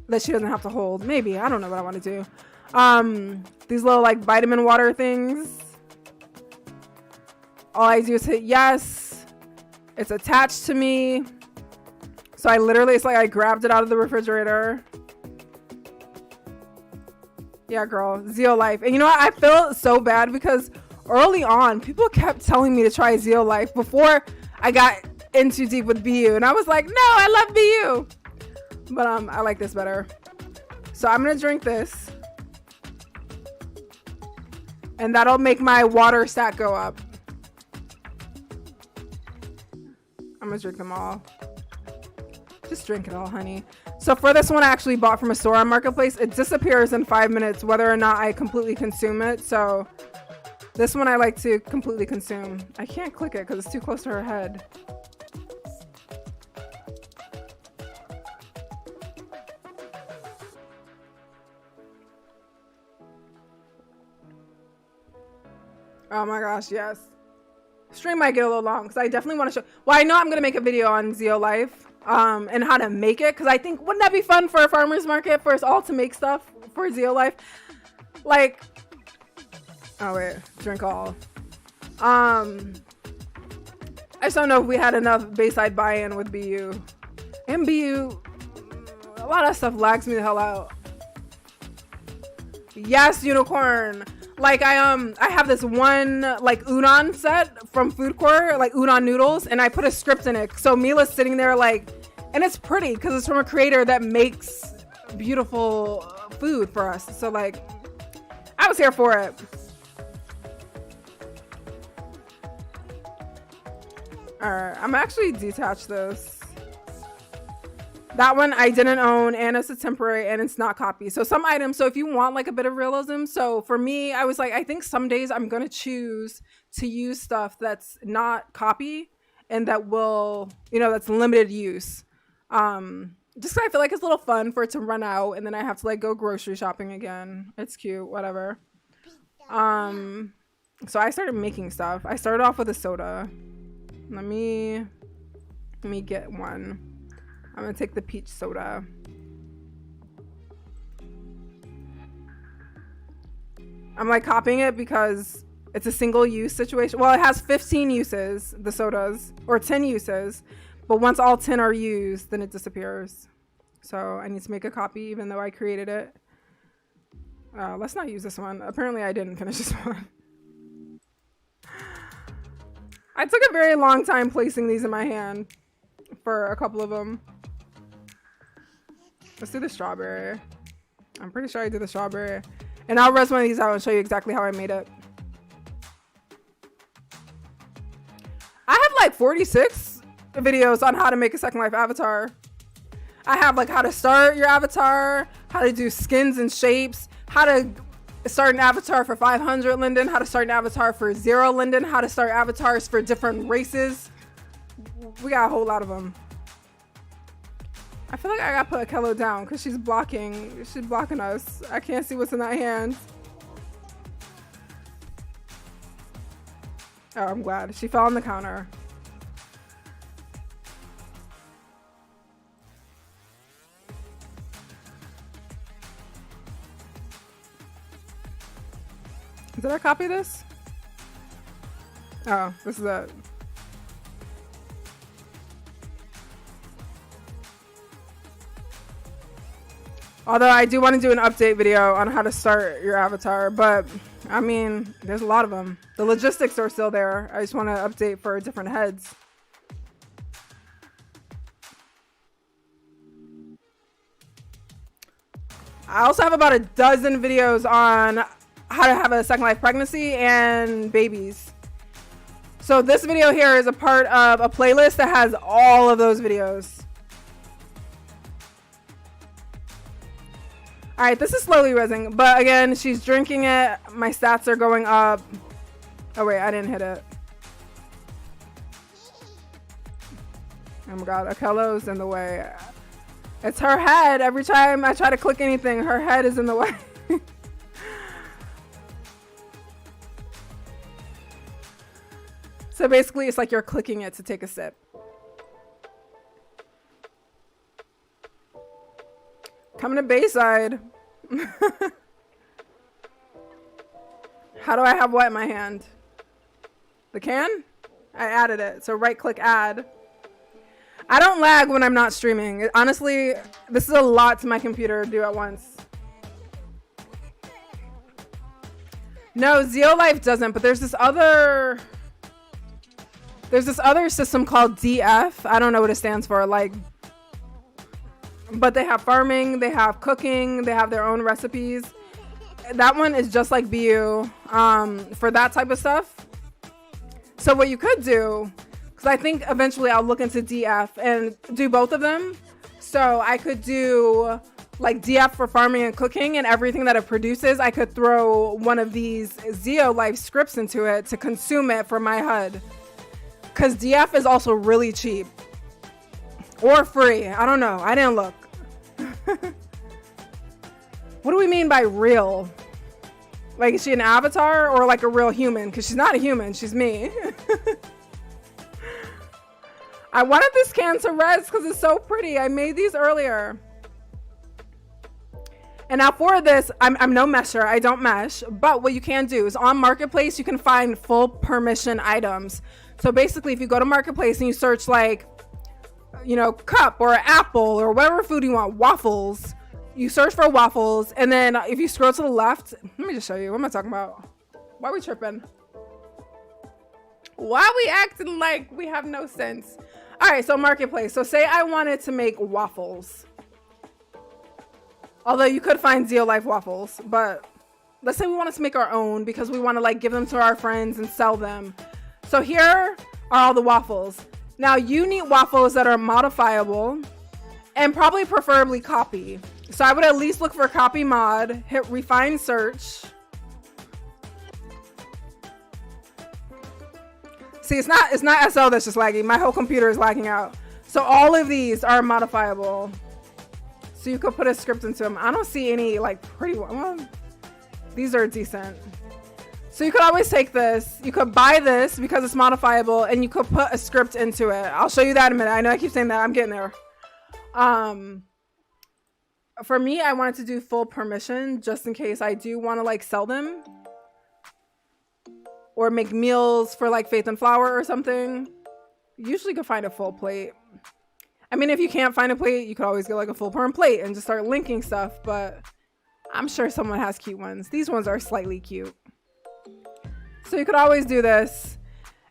that she doesn't have to hold. Maybe, I don't know what I want to do. These little like vitamin water things. All I do is hit yes. It's attached to me. So I literally, it's like I grabbed it out of the refrigerator. Yeah, girl, Zeo Life. And you know what? I feel so bad because early on, people kept telling me to try Zeo Life before I got in too deep with BU. And I was like, no, I love BU. But I like this better. So I'm gonna drink this. And that'll make my water stat go up. I'm gonna drink them all. Just drink it all, honey. So for this one, I actually bought from a store on Marketplace. It disappears in 5 minutes, whether or not I completely consume it. So this one I like to completely consume. I can't click it because it's too close to her head. Oh my gosh, yes. Stream might get a little long because I definitely want to show. Well, I know I'm going to make a video on Zeo Life. And how to make it, because I think wouldn't that be fun for a farmer's market for us all to make stuff for Zeo Life? Like, oh wait, drink all. I just don't know if we had enough Bayside buy-in with BU. And BU, a lot of stuff lags me the hell out. Yes, unicorn. Like I have this one like udon set from Food Court, like udon noodles, and I put a script in it. So Meela's sitting there like, and it's pretty because it's from a creator that makes beautiful food for us. So like, I was here for it. All right, I'm actually detach this. That one I didn't own, and it's a temporary, and it's not copy. So some items, so if you want like a bit of realism, so for me, I was like, I think some days I'm gonna choose to use stuff that's not copy and that will, you know, that's limited use. Just 'cause I feel like it's a little fun for it to run out, and then I have to like go grocery shopping again. It's cute, whatever. So I started making stuff. I started off with a soda. Let me get one. I'm gonna take the peach soda. I'm like copying it because it's a single use situation. Well, it has 15 uses, the sodas, or 10 uses, but once all 10 are used, then it disappears. So I need to make a copy even though I created it. Let's not use this one. Apparently I didn't finish this one. I took a very long time placing these in my hand for a couple of them. Let's do the strawberry. I'm pretty sure I did the strawberry. And I'll rest one of these out and show you exactly how I made it. I have like 46 videos on how to make a Second Life avatar. I have like how to start your avatar, how to do skins and shapes, how to start an avatar for 500 Linden, how to start an avatar for 0 Linden, how to start avatars for different races. We got a whole lot of them. I feel like I gotta put Akello down because she's blocking us. I can't see what's in that hand. Oh, I'm glad. She fell on the counter. Did I copy this? Oh, this is it. Although I do want to do an update video on how to start your avatar, but I mean, there's a lot of them. The logistics are still there. I just want to update for different heads. I also have about a dozen videos on how to have a Second Life pregnancy and babies. So this video here is a part of a playlist that has all of those videos. All right, this is slowly rezzing, but again, she's drinking it. My stats are going up. Oh wait, I didn't hit it. Oh my God, Akello's in the way. It's her head. Every time I try to click anything, her head is in the way. So basically, it's like you're clicking it to take a sip. Coming to Bayside. How do I have what in my hand? The can? I added it. So right click add. I don't lag when I'm not streaming. Honestly, this is a lot to my computer to do at once. No, Zeo Life doesn't, but there's this other system called DF. I don't know what it stands for. Like, but they have farming, they have cooking, they have their own recipes. That one is just like BU for that type of stuff. So what you could do, because I think eventually I'll look into DF and do both of them. So I could do like DF for farming and cooking, and everything that it produces, I could throw one of these Zeo Life scripts into it to consume it for my HUD. Because DF is also really cheap. Or free. I don't know. I didn't look. What do we mean by real? Like, is she an avatar or like a real human? Because she's not a human. She's me. I wanted this can to res because it's so pretty. I made these earlier. And now for this, I'm no mesher. I don't mesh. But what you can do is on Marketplace, you can find full permission items. So basically, if you go to Marketplace and you search like, you know, cup or apple or whatever food you want, waffles, you search for waffles, and then if you scroll to the left, let me just show you. What am I talking about? Why are we tripping? Why are we acting like we have no sense? All right, so Marketplace. So say I wanted to make waffles. Although you could find Zeo Life waffles, but let's say we wanted to make our own because we want to like give them to our friends and sell them. So here are all the waffles. Now you need waffles that are modifiable. And probably preferably copy. So I would at least look for copy mod, hit refine search. See, it's not SL that's just lagging. My whole computer is lagging out. So all of these are modifiable. So you could put a script into them. I don't see any like pretty one. Well, these are decent. So you could always take this. You could buy this because it's modifiable, and you could put a script into it. I'll show you that in a minute. I know I keep saying that. I'm getting there. For me, I wanted to do full permission just in case I do want to like sell them or make meals for like Faith and Flower or something. Usually you could find a full plate. I mean, if you can't find a plate, you could always get like a full perm plate and just start linking stuff, but I'm sure someone has cute ones. These ones are slightly cute. So you could always do this.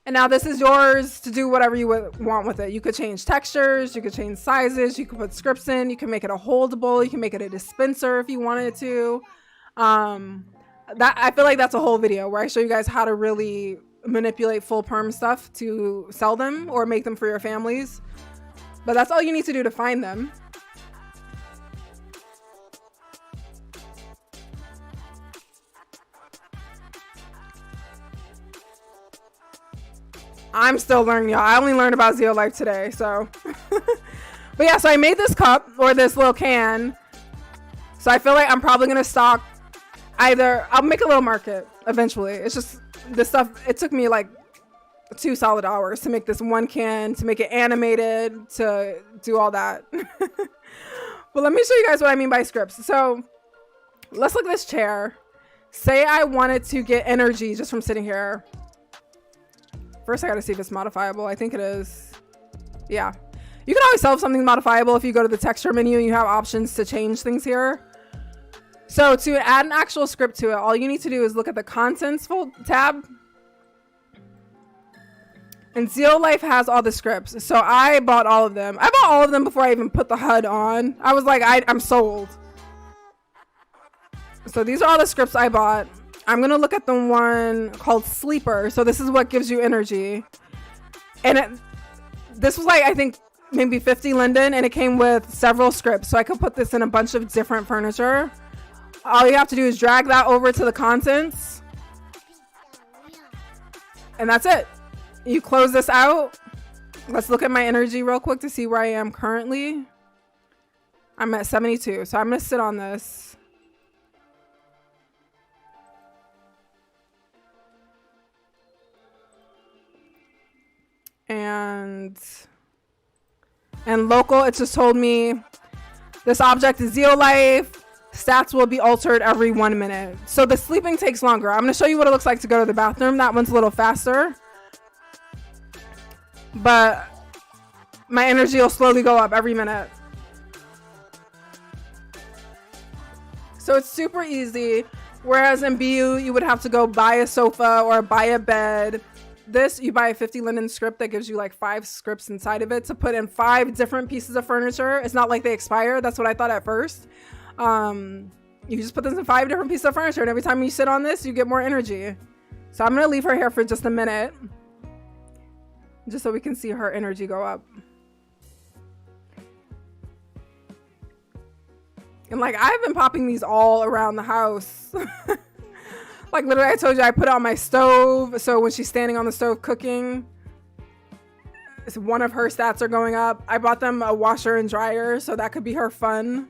And now this is yours to do whatever you would want with it. You could change textures, you could change sizes, you could put scripts in, you can make it a holdable, you can make it a dispenser if you wanted to. That I feel like that's a whole video where I show you guys how to really manipulate full perm stuff to sell them or make them for your families. But that's all you need to do to find them. I'm still learning, y'all. I only learned about Zeo Life today, so. But yeah, so I made this cup or this little can. So I feel like I'm probably gonna stock either, I'll make a little market eventually. It's just this stuff, it took me like 2 solid hours to make this one can, to make it animated, to do all that. But let me show you guys what I mean by scripts. So let's look at this chair. Say I wanted to get energy just from sitting here. First, I gotta see if it's modifiable. I think it is. Yeah. You can always sell if something's modifiable if you go to the texture menu and you have options to change things here. So to add an actual script to it, all you need to do is look at the contents tab. And Zeo Life has all the scripts. So I bought all of them. I bought all of them before I even put the HUD on. I was like, I'm sold. So these are all the scripts I bought. I'm going to look at the one called Sleeper. So this is what gives you energy. And this was like, I think, maybe 50 linden. And it came with several scripts. So I could put this in a bunch of different furniture. All you have to do is drag that over to the contents. And that's it. You close this out. Let's look at my energy real quick to see where I am currently. I'm at 72. So I'm going to sit on this. And local, it just told me this object is Zeo Life. Stats will be altered every 1 minute. So the sleeping takes longer. I'm going to show you what it looks like to go to the bathroom. That one's a little faster. But my energy will slowly go up every minute. So it's super easy. Whereas in BU, you would have to go buy a sofa or buy a bed. This, you buy a 50 linen script that gives you like 5 scripts inside of it to put in 5 different pieces of furniture. It's not like they expire. That's what I thought at first. You just put this in 5 different pieces of furniture, and every time you sit on this, you get more energy. So I'm going to leave her here for just a minute, just so we can see her energy go up. And like, I've been popping these all around the house. Like literally, I told you I put it on my stove. So when she's standing on the stove cooking, one of her stats are going up. I bought them a washer and dryer, so that could be her fun.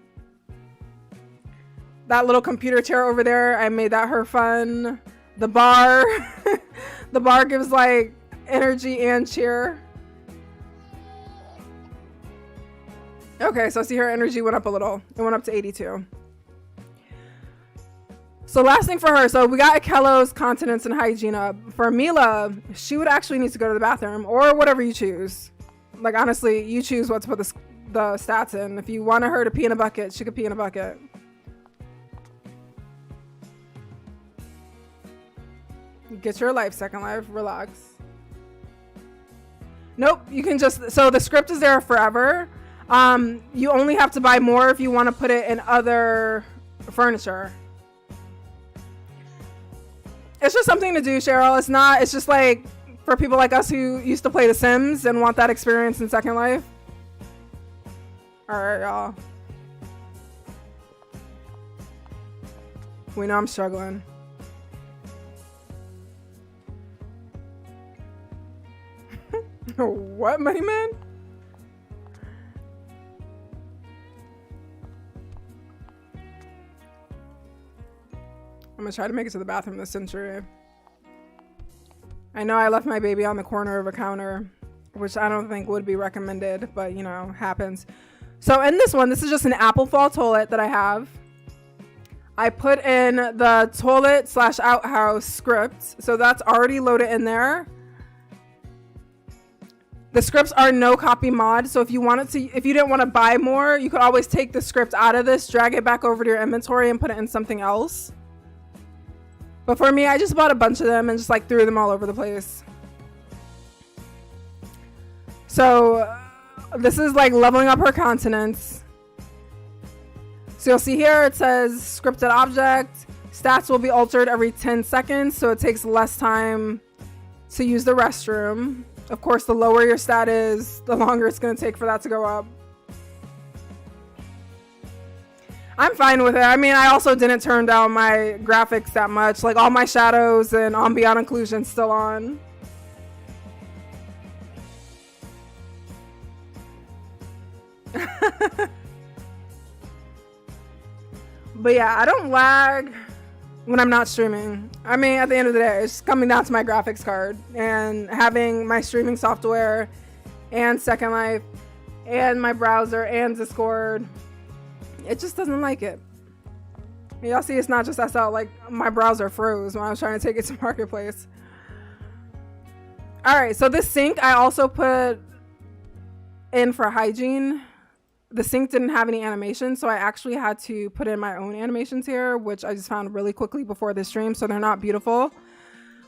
That little computer chair over there, I made that her fun. The bar, the bar gives like energy and cheer. Okay, so see her energy went up a little. It went up to 82. So last thing for her, so we got Akello's continence and hygiene up. For Meela, she would actually need to go to the bathroom or whatever you choose. Like honestly, you choose what to put the stats in. If you wanted her to pee in a bucket, she could pee in a bucket. Get your life, second life, relax. Nope, you can just, so the script is there forever. You only have to buy more if you want to put it in other furniture. It's just something to do, Cheryl. It's just like for people like us who used to play The Sims and want that experience in Second Life. All All right, y'all. We know I'm struggling. What, money man? I'm gonna try to make it to the bathroom this century. I know I left my baby on the corner of a counter, which I don't think would be recommended, but you know, happens. So in this one, this is just an Apple Fall toilet that I have. I put in the toilet/outhouse script, so that's already loaded in there. The scripts are no copy mod, so if you didn't want to buy more, you could always take the script out of this, drag it back over to your inventory, and put it in something else. But for me, I just bought a bunch of them and just like threw them all over the place. So this is like leveling up her continence. So you'll see here it says scripted object. Stats will be altered every 10 seconds, so it takes less time to use the restroom. Of course, the lower your stat is, the longer it's going to take for that to go up. I'm fine with it. I mean, I also didn't turn down my graphics that much. Like all my shadows and ambient occlusion still on. But yeah, I don't lag when I'm not streaming. I mean, at the end of the day, it's coming down to my graphics card and having my streaming software and Second Life and my browser and Discord. It just doesn't like it. Y'all see, it's not just SL. Like my browser froze when I was trying to take it to Marketplace. All right, so this sink I also put in for hygiene. The sink didn't have any animation, so I actually had to put in my own animations here, which I just found really quickly before the stream, so they're not beautiful.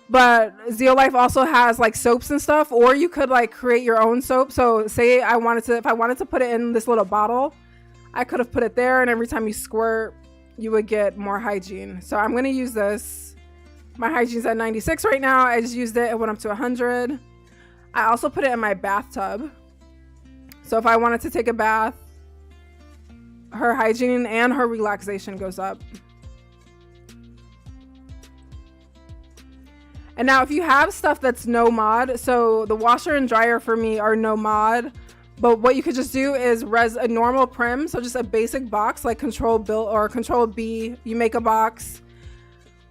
But Zeo Life also has like soaps and stuff, or you could like create your own soap. So say if I wanted to put it in this little bottle, I could have put it there, and every time you squirt, you would get more hygiene. So I'm going to use this. My hygiene's at 96 right now. I just used it. It went up to 100. I also put it in my bathtub. So if I wanted to take a bath, her hygiene and her relaxation goes up. And now if you have stuff that's no mod, so the washer and dryer for me are no mod, but what you could just do is res a normal prim, so just a basic box like Control Build or Control B. You make a box,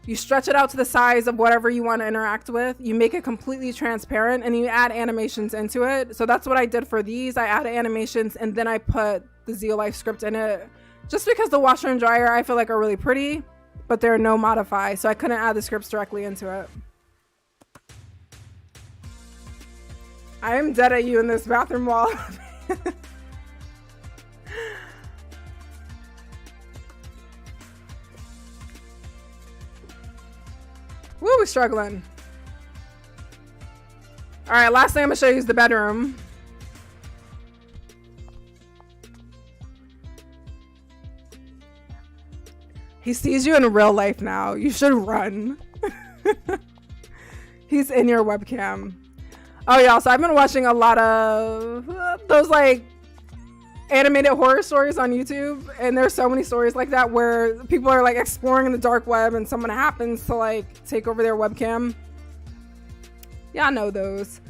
you stretch it out to the size of whatever you want to interact with, you make it completely transparent, and you add animations into it. So that's what I did for these. I added animations and then I put the Zeo Life script in it, just because the washer and dryer I feel like are really pretty, but they're no modify, so I couldn't add the scripts directly into it. I am dead at you in this bathroom wall. Woo, we're struggling. All right, last thing I'm gonna show you is the bedroom. He sees you in real life now. You should run. He's in your webcam. Oh, yeah. So I've been watching a lot of those like animated horror stories on YouTube. And there's so many stories like that where people are like exploring in the dark web and someone happens to like take over their webcam. Yeah, I know those.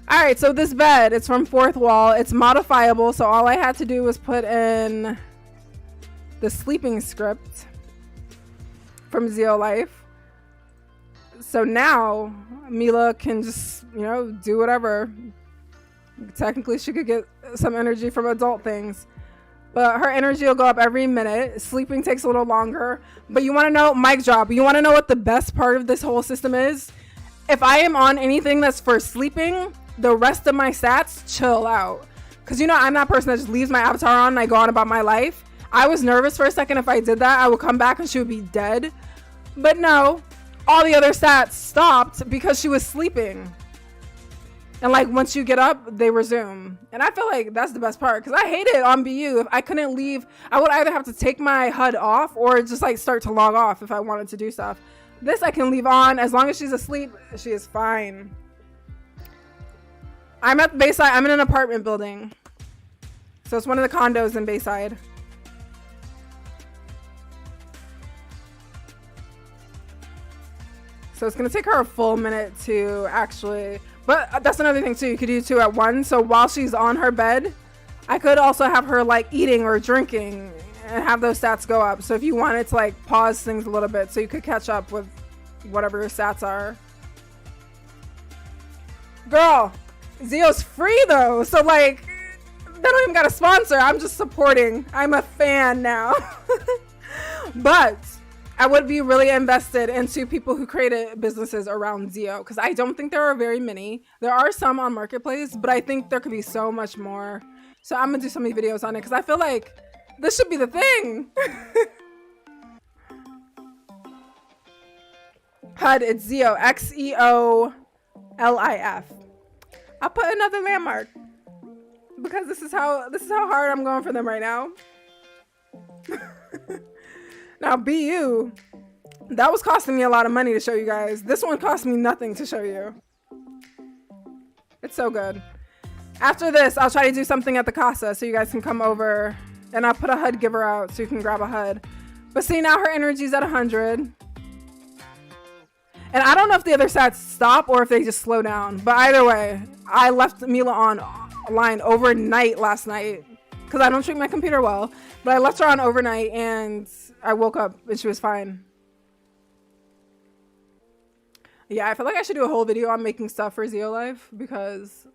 All right. So this bed, it's from Fourth Wall. It's modifiable. So all I had to do was put in the sleeping script from Zeo Life. So now Meela can just, you know, do whatever. Technically she could get some energy from adult things, but her energy will go up every minute. Sleeping takes a little longer. But you want to know, mic drop, you want to know what the best part of this whole system is? If I am on anything that's for sleeping, the rest of my stats chill out, because you know I'm that person that just leaves my avatar on and I go on about my life. I was nervous for a second. If I did that, I would come back and she would be dead. But no, all the other stats stopped because she was sleeping. And like once you get up, they resume. And I feel like that's the best part, because I hate it on BU. If I couldn't leave, I would either have to take my HUD off or just like start to log off if I wanted to do stuff. This I can leave on. As long as she's asleep, she is fine. I'm at Bayside. I'm in an apartment building. So it's one of the condos in Bayside. So it's going to take her a full minute to actually, but that's another thing too. You could do 2 at once. So while she's on her bed, I could also have her like eating or drinking and have those stats go up. So if you wanted to like pause things a little bit so you could catch up with whatever your stats are. Girl, Zeo's free though. So like, they don't even got a sponsor. I'm just supporting. I'm a fan now. But I would be really invested into people who created businesses around Zeo, because I don't think there are very many. There are some on Marketplace, but I think there could be so much more. So I'm gonna do so many videos on it because I feel like this should be the thing. HUD, it's Zeo, XEOLIF. I'll put another landmark because this is how hard I'm going for them right now. Now BU, that was costing me a lot of money to show you guys. This one cost me nothing to show you. It's so good. After this, I'll try to do something at the casa so you guys can come over, and I'll put a HUD giver out so you can grab a HUD. But see, now her energy's at 100. And I don't know if the other stats stop or if they just slow down. But either way, I left Meela online overnight last night because I don't treat my computer well. But I left her on overnight and I woke up and she was fine. Yeah, I feel like I should do a whole video on making stuff for Zeo Life because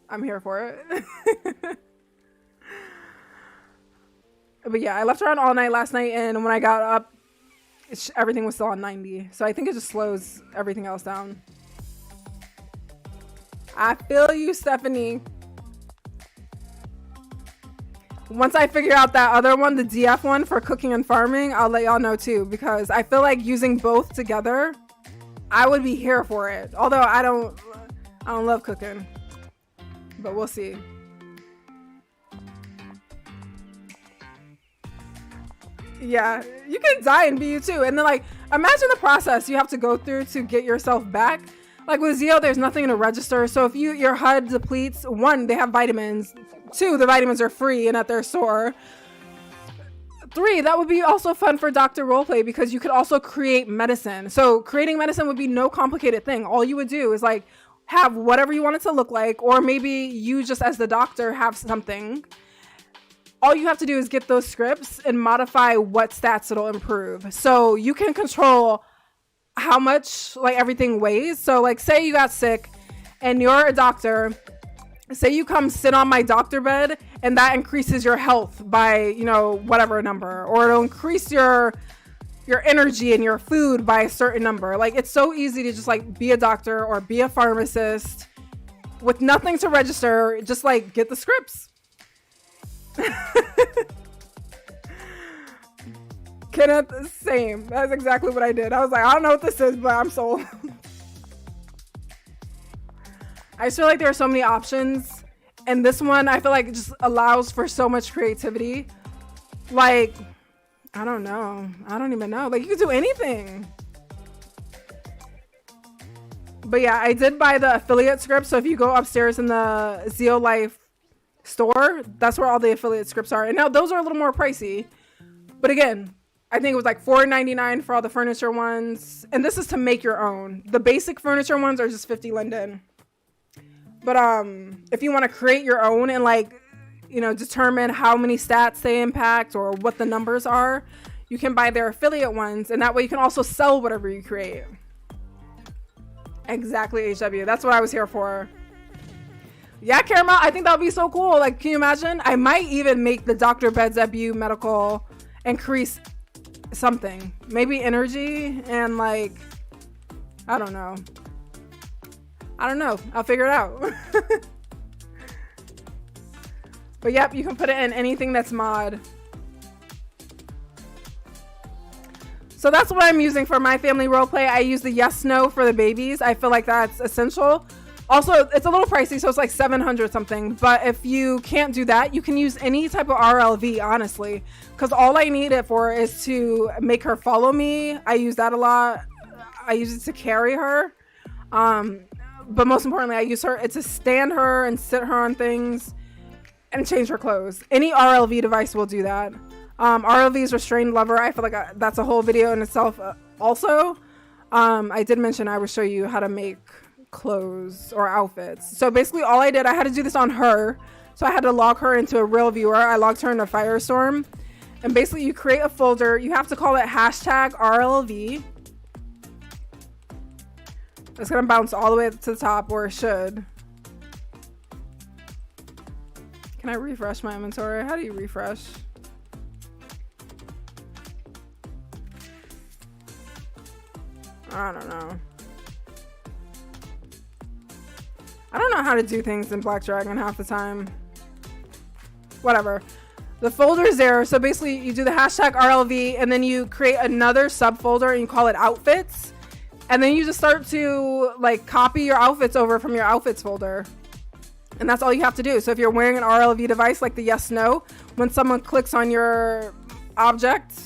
I'm here for it. But yeah, I left her on all night last night, and when I got up, everything was still on 90. So I think it just slows everything else down. I feel you, Stephanie. Once I figure out that other one, the DF one for cooking and farming, I'll let y'all know too, because I feel like using both together, I would be here for it. Although I don't love cooking, but we'll see. Yeah, you can die in BU too. And then like, imagine the process you have to go through to get yourself back. Like with Zeo, there's nothing to register. So if your HUD depletes, 1, they have vitamins. 2, the vitamins are free and at their store. 3, that would be also fun for Dr. Roleplay because you could also create medicine. So creating medicine would be no complicated thing. All you would do is like have whatever you want it to look like, or maybe you just as the doctor have something. All you have to do is get those scripts and modify what stats it'll improve. So you can control how much like everything weighs. So like say you got sick and you're a doctor, say you come sit on my doctor bed and that increases your health by, you know, whatever number, or it'll increase your energy and your food by a certain number. Like it's so easy to just like be a doctor or be a pharmacist with nothing to register. Just like get the scripts. Kenneth, same. That's exactly what I did. I was like, I don't know what this is, but I'm sold. I just feel like there are so many options, and this one I feel like it just allows for so much creativity. Like, I don't know. I don't even know. Like you could do anything. But yeah, I did buy the affiliate script. So if you go upstairs in the Zeo Life store, that's where all the affiliate scripts are. And now those are a little more pricey. But again, I think it was like $4.99 for all the furniture ones. And this is to make your own. The basic furniture ones are just 50 Linden. But if you want to create your own and like, you know, determine how many stats they impact or what the numbers are, you can buy their affiliate ones. And that way you can also sell whatever you create. Exactly, HW. That's what I was here for. Yeah, Caramel, I think that would be so cool. Like, can you imagine? I might even make the Dr. Beds at BU Medical increase something. Maybe energy and like, I don't know. I'll figure it out. But yep, you can put it in anything that's mod. So that's what I'm using for my family roleplay. I use the yes no for the babies. I feel like that's essential. Also, it's a little pricey, so it's like 700 something. But if you can't do that, you can use any type of RLV, honestly. Because all I need it for is to make her follow me. I use that a lot. I use it to carry her. But most importantly, I use her to stand her and sit her on things. and change her clothes. Any RLV device will do that. RLV's restrained lover, I feel like that's a whole video in itself. Also, I did mention I would show you how to make clothes or outfits. So basically all I did, I had to do this on her. So I had to log her into a real viewer. I logged her into Firestorm. And basically you create a folder. You have to call it hashtag RLV. It's going to bounce all the way to the top, or it should. Can I refresh my inventory? How do you refresh? I don't know. I don't know how to do things in Black Dragon half the time. Whatever. The folder's there. So basically you do the hashtag RLV and then you create another subfolder and you call it outfits. And then you just start to like copy your outfits over from your outfits folder. And that's all you have to do. So if you're wearing an RLV device like the yes, no, when someone clicks on your object,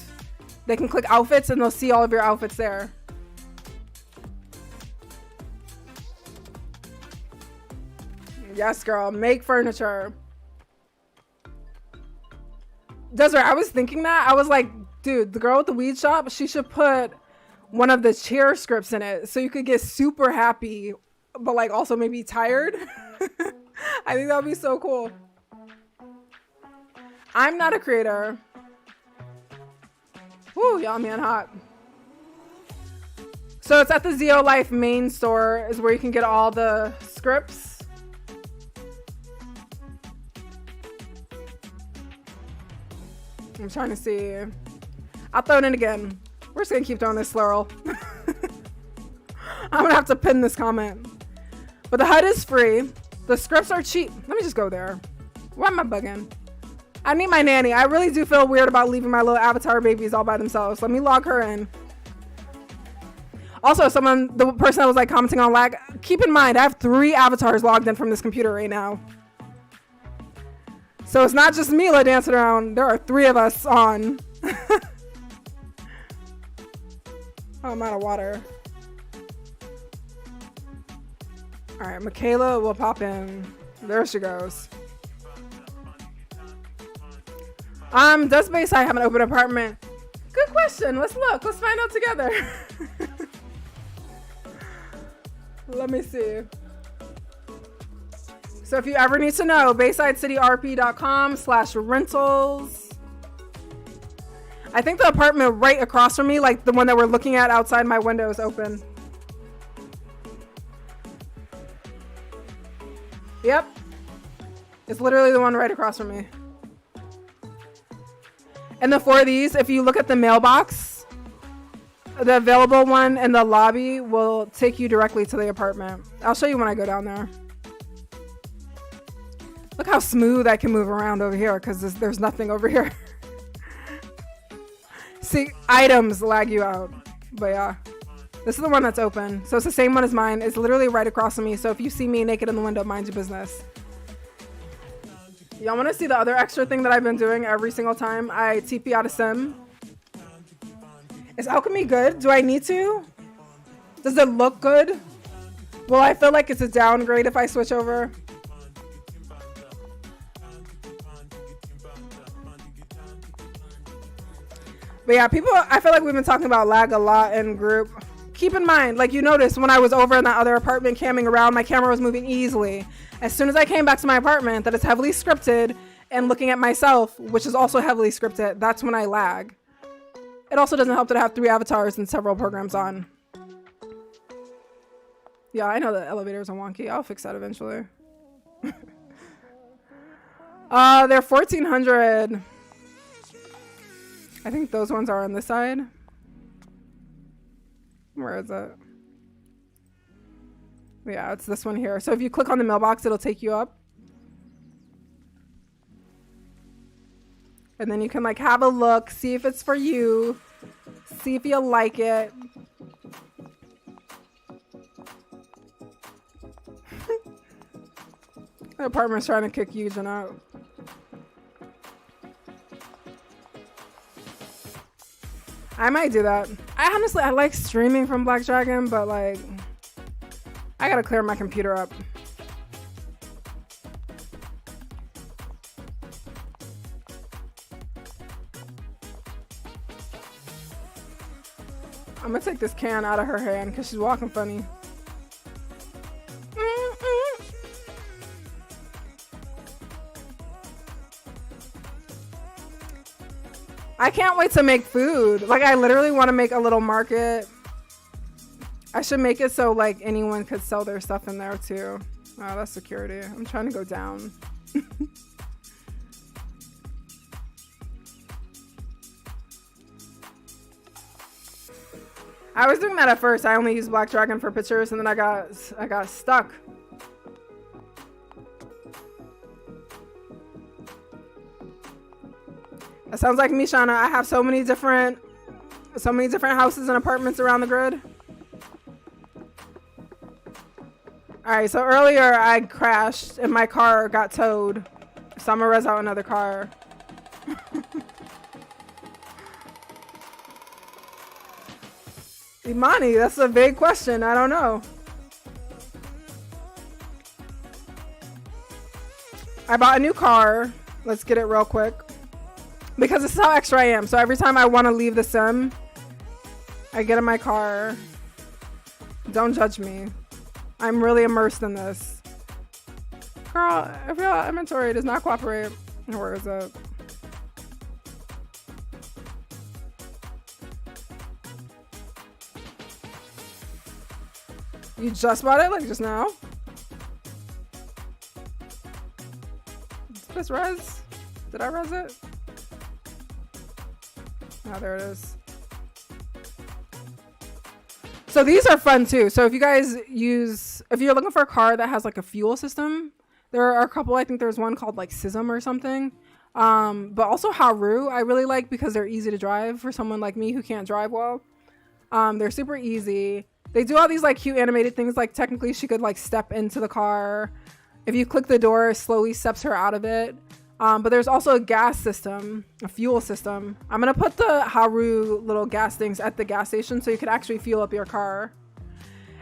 they can click outfits and they'll see all of your outfits there. Yes, girl, make furniture. Desiree, I was thinking that. I was like, dude, the girl with the weed shop, she should put one of the chair scripts in it so you could get super happy, but like also maybe tired. I think that would be so cool. I'm not a creator. Woo, y'all, man, hot. So it's at the Zeo Life main store is where you can get all the scripts. I'm trying to see. I'll throw it in again. We're just gonna keep throwing this slurl. I'm gonna have to pin this comment. But the HUD is free. The scripts are cheap. Let me just go there. Why am I bugging? I need my nanny. I really do feel weird about leaving my little avatar babies all by themselves. Let me log her in. Also, the person that was like commenting on lag, keep in mind, I have 3 avatars logged in from this computer right now. So it's not just Meela dancing around. There are 3 of us on. Oh, I'm out of water. All right, Michaela will pop in. There she goes. Does Bayside have an open apartment? Good question. Let's look. Let's find out together. Let me see. So if you ever need to know, BaysideCityRP.com/rentals. I think the apartment right across from me, like the one that we're looking at outside my window, is open. Yep. It's literally the one right across from me. And the 4 of these, if you look at the mailbox, the available one in the lobby will take you directly to the apartment. I'll show you when I go down there. Look how smooth I can move around over here because there's nothing over here. See, items lag you out. But yeah, this is the one that's open. So it's the same one as mine. It's literally right across from me. So if you see me naked in the window, mind your business. Y'all want to see the other extra thing that I've been doing every single time I TP out of sim? Is alchemy good? Do I need to? Does it look good? Will I feel like it's a downgrade if I switch over? But yeah, I feel like we've been talking about lag a lot in group. Keep in mind, like you noticed when I was over in that other apartment camming around, my camera was moving easily. As soon as I came back to my apartment that is heavily scripted and looking at myself, which is also heavily scripted, that's when I lag. It also doesn't help that I have 3 avatars and several programs on. Yeah, I know the elevators are wonky. I'll fix that eventually. They're 1,400. I think those ones are on this side. Where is it? Yeah, it's this one here. So if you click on the mailbox, it'll take you up. And then you can like have a look, see if it's for you, see if you like it. The apartment's trying to kick Eugen out. I might do that. I like streaming from Black Dragon, but like, I gotta clear my computer up. I'm gonna take this can out of her hand because she's walking funny. I can't wait to make food. Like, I literally want to make a little market. I should make it so like anyone could sell their stuff in there too. Oh, that's security. I'm trying to go down. I was doing that at first. I only used Black Dragon for pictures, and then I got stuck. That sounds like me, Shauna. I have so many different houses and apartments around the grid. All right, so earlier I crashed and my car got towed, so I'm gonna res out another car. Imani, that's a big question. I don't know. I bought a new car. Let's get it real quick. Because this is how extra I am. So every time I want to leave the sim, I get in my car. Don't judge me. I'm really immersed in this. Girl, if your inventory does not cooperate, where is it? You just bought it, like just now? Is this res? Did I res it? Oh, there it is. So these are fun too. So if you guys if you're looking for a car that has like a fuel system, there are a couple. I think there's one called like Sism or something. But also Haru, I really like because they're easy to drive for someone like me who can't drive well. They're super easy. They do all these like cute animated things. Like technically she could like step into the car. If you click the door, it slowly steps her out of it. But there's also a gas system, a fuel system. I'm going to put the Haru little gas things at the gas station so you could actually fuel up your car.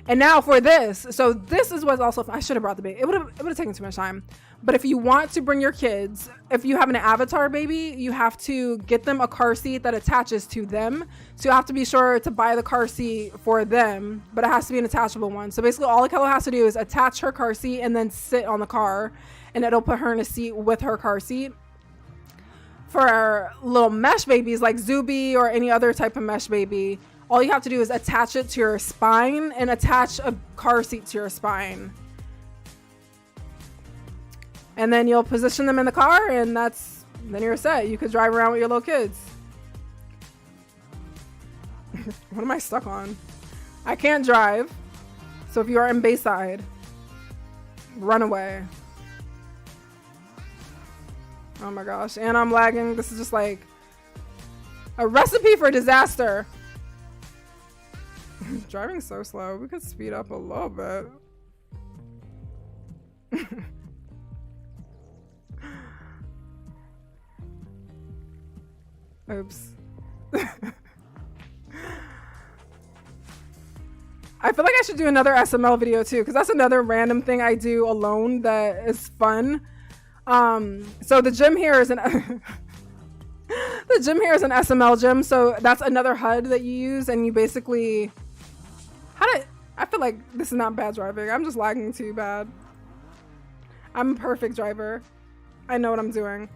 And now for this. So this is what's also, I should have brought the baby. It would have taken too much time. But if you want to bring your kids, if you have an avatar baby, you have to get them a car seat that attaches to them. So you have to be sure to buy the car seat for them, but it has to be an attachable one. So basically all Akela has to do is attach her car seat and then sit on the car, and it'll put her in a seat with her car seat. For little mesh babies like Zuby or any other type of mesh baby, all you have to do is attach it to your spine and attach a car seat to your spine. And then you'll position them in the car, and then you're set. You could drive around with your little kids. What am I stuck on? I can't drive. So if you are in Bayside, run away. Oh my gosh. And I'm lagging. This is just like a recipe for disaster. Driving so slow. We could speed up a little bit. Oops. I feel like I should do another SML video too, because that's another random thing I do alone that is fun. So the gym here is an the gym here is an SML gym, so that's another HUD that you use, and you basically I feel like this is not bad driving. I'm just lagging too bad. I'm a perfect driver. I know what I'm doing.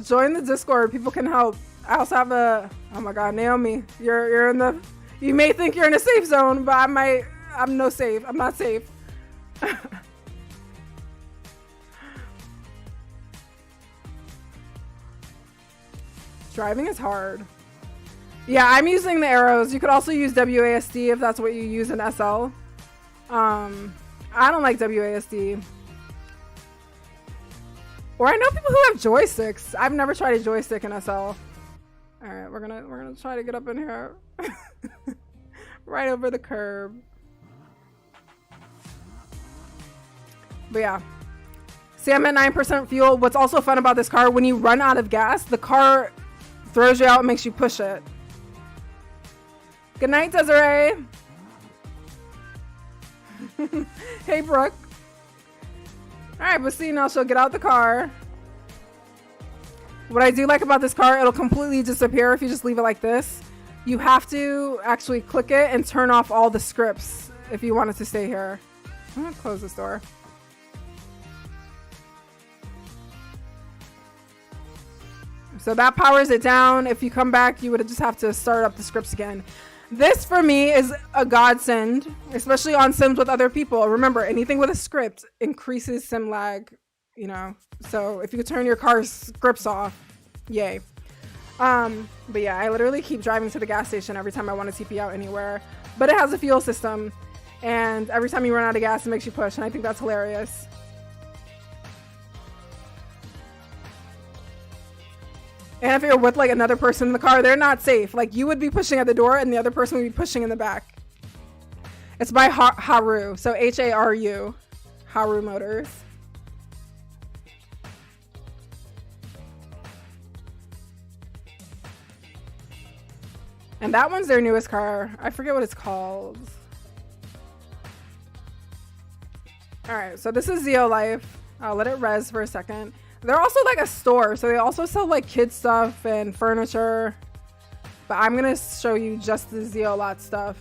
Join the Discord. People can help. I also have oh my god, Naomi, you're in the, you may think you're in a safe zone, but I'm not safe. Driving is hard. Yeah, I'm using the arrows. You could also use WASD if that's what you use in SL. I don't like WASD. Or I know people who have joysticks. I've never tried a joystick in SL. All right, we're gonna try to get up in here, right over the curb. But yeah, see, I'm at 9% fuel. What's also fun about this car, when you run out of gas, the car throws you out and makes you push it. Good night, Desiree. Hey, Brooke. All right, but see, now she'll get out the car. What I do like about this car, it'll completely disappear if you just leave it like this. You have to actually click it and turn off all the scripts if you want it to stay here. I'm gonna close this door. So that powers it down. If you come back, you would just have to start up the scripts again. This for me is a godsend, especially on sims with other people. Remember, anything with a script increases sim lag, you know. So if you could turn your car's scripts off, yay. But yeah, I literally keep driving to the gas station every time I want to TP out anywhere. But it has a fuel system, and every time you run out of gas, it makes you push, and I think that's hilarious. And if you're with like another person in the car, they're not safe. Like you would be pushing at the door and the other person would be pushing in the back. It's by Haru. So Haru. Haru Motors. And that one's their newest car. I forget what it's called. All right, so this is Zeo Life. I'll let it res for a second. They're also like a store, so they also sell like kid stuff and furniture. But I'm gonna show you just the Zeo lot stuff.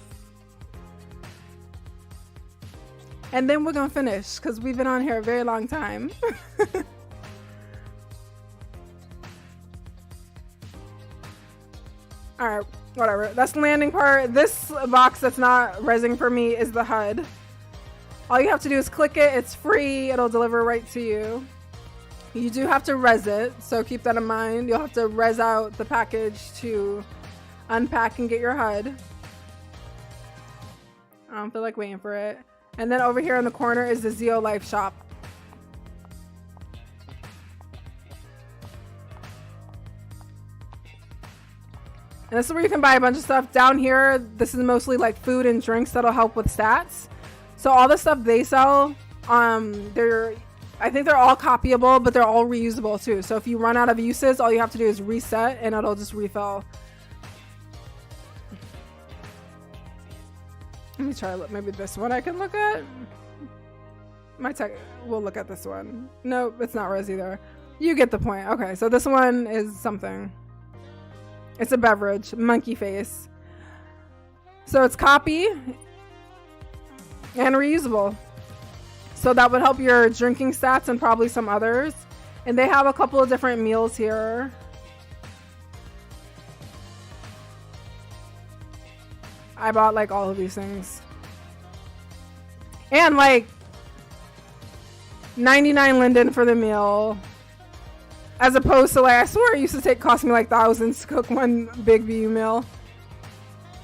And then we're gonna finish because we've been on here a very long time. All right, whatever. That's the landing part. This box that's not resing for me is the HUD. All you have to do is click it. It's free. It'll deliver right to you. You do have to res it, so keep that in mind. You'll have to res out the package to unpack and get your HUD. I don't feel like waiting for it. And then over here in the corner is the Zeo Life shop. And this is where you can buy a bunch of stuff. Down here, this is mostly like food and drinks that'll help with stats. So all the stuff they sell, I think they're all copyable, but they're all reusable too. So if you run out of uses, all you have to do is reset and it'll just refill. Let me try maybe this one I can look at. We'll look at this one. Nope, it's not res either. You get the point. Okay, so this one is something. It's a beverage, monkey face. So it's copy and reusable. So that would help your drinking stats and probably some others. And they have a couple of different meals here. I bought like all of these things. And like 99 linden for the meal. As opposed to like, I swear it used to cost me like thousands to cook one big BU meal.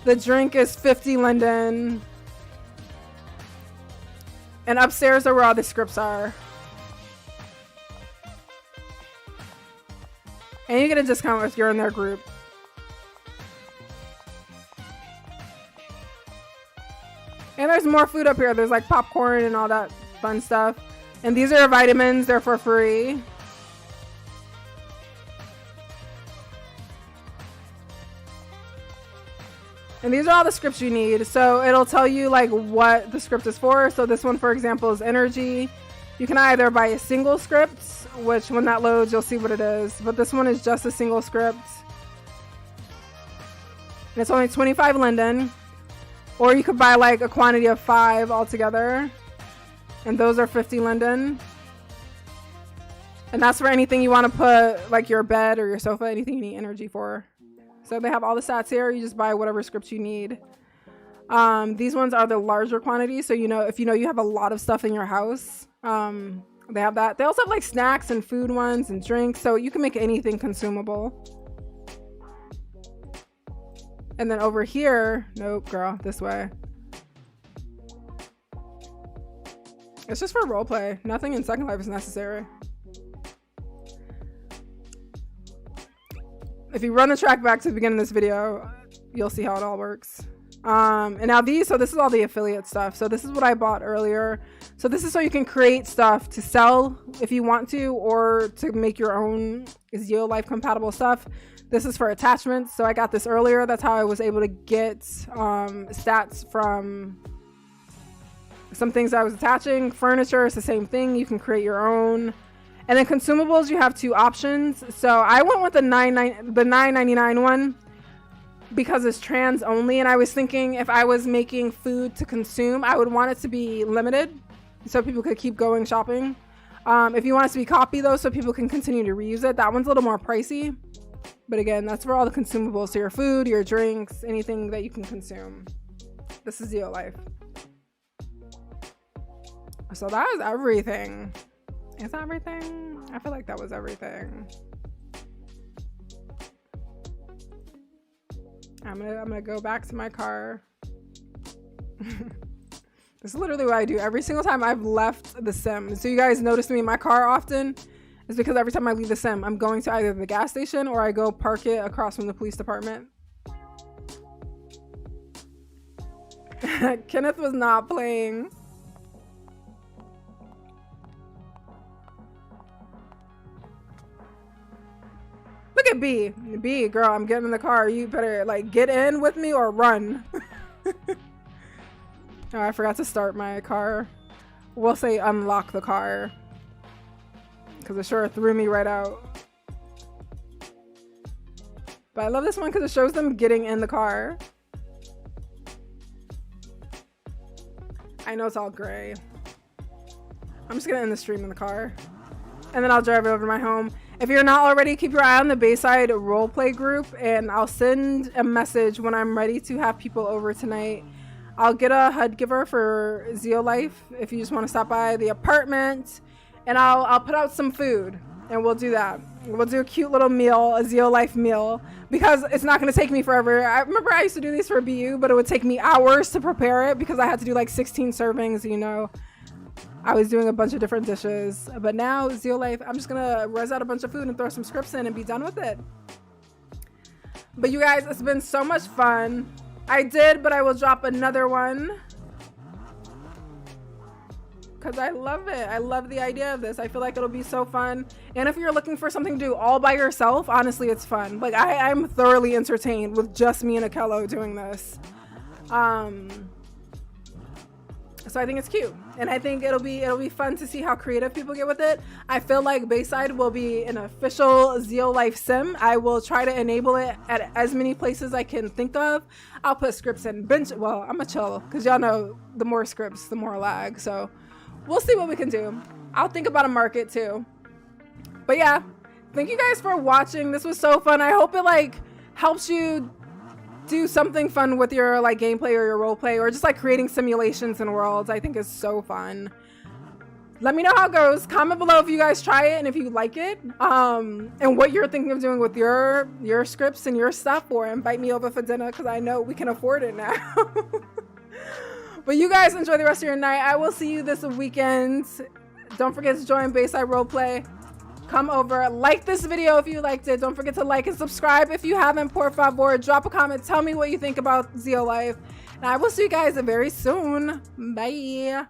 The drink is 50 linden. And upstairs are where all the scripts are. And you get a discount if you're in their group. And there's more food up here. There's like popcorn and all that fun stuff. And these are vitamins. They're for free. And these are all the scripts you need. So it'll tell you like what the script is for. So this one, for example, is energy. You can either buy a single script, which when that loads, you'll see what it is. But this one is just a single script. And it's only 25 linden. Or you could buy like a quantity of 5 altogether. And those are 50 linden. And that's for anything you want to put, like your bed or your sofa, anything you need energy for. So they have all the stats here. You just buy whatever script you need. These ones are the larger quantities. So, you know, if you know you have a lot of stuff in your house, they have that. They also have like snacks and food ones and drinks. So you can make anything consumable. And then over here, nope, girl, this way. It's just for roleplay. Nothing in Second Life is necessary. If you run the track back to the beginning of this video, you'll see how it all works. And now so this is all the affiliate stuff. So this is what I bought earlier. So this is so you can create stuff to sell if you want to, or to make your own Zeo Life compatible stuff. This is for attachments. So I got this earlier. That's how I was able to get stats from some things I was attaching. Furniture is the same thing. You can create your own. And then consumables, you have 2 options. So I went with the $9.99 one because it's trans only. And I was thinking if I was making food to consume, I would want it to be limited so people could keep going shopping. If you want it to be copy though, so people can continue to reuse it, that one's a little more pricey. But again, that's for all the consumables. So your food, your drinks, anything that you can consume. This is Zeo Life. So that was everything. Is that everything? I feel like that was everything. I'm gonna go back to my car. This is literally what I do every single time I've left the sim. So you guys notice me in my car often. It's because every time I leave the sim, I'm going to either the gas station or I go park it across from the police department. Kenneth was not playing. Look at B. B, girl, I'm getting in the car. You better like get in with me or run. Oh, I forgot to start my car. We'll say unlock the car. Because it sure threw me right out. But I love this one because it shows them getting in the car. I know it's all gray. I'm just going to end the stream in the car. And then I'll drive it over to my home. If you're not already, keep your eye on the Bayside roleplay group. And I'll send a message when I'm ready to have people over tonight. I'll get a HUD giver for Zeo Life if you just want to stop by the apartment. And I'll put out some food. And we'll do that. We'll do a cute little meal, a Zeo Life meal. Because it's not going to take me forever. I remember I used to do these for BU, but it would take me hours to prepare it. Because I had to do like 16 servings, you know. I was doing a bunch of different dishes. But now, Zeo Life, I'm just going to res out a bunch of food and throw some scripts in and be done with it. But you guys, it's been so much fun. I did, but I will drop another one. Because I love it. I love the idea of this. I feel like it'll be so fun. And if you're looking for something to do all by yourself, honestly, it's fun. Like, I'm thoroughly entertained with just me and Akello doing this. So I think it's cute. And I think it'll be fun to see how creative people get with it. I feel like Bayside will be an official Zeo Life sim. I will try to enable it at as many places I can think of. I'll put scripts in bench. Well, I'm a chill because y'all know the more scripts, the more lag. So we'll see what we can do. I'll think about a market too. But yeah, thank you guys for watching. This was so fun. I hope it like helps you do something fun with your like gameplay or your role play or just like creating simulations and worlds. I think is so fun. Let me know how it goes. Comment below if you guys try it and if you like it, and what you're thinking of doing with your scripts and your stuff, or invite me over for dinner because I know we can afford it now. But you guys enjoy the rest of your night. I will see you this weekend. Don't forget to join Bayside Roleplay. Come over, like this video if you liked it. Don't forget to like and subscribe if you haven't. Por favor, drop a comment. Tell me what you think about Zeo Life. And I will see you guys very soon. Bye.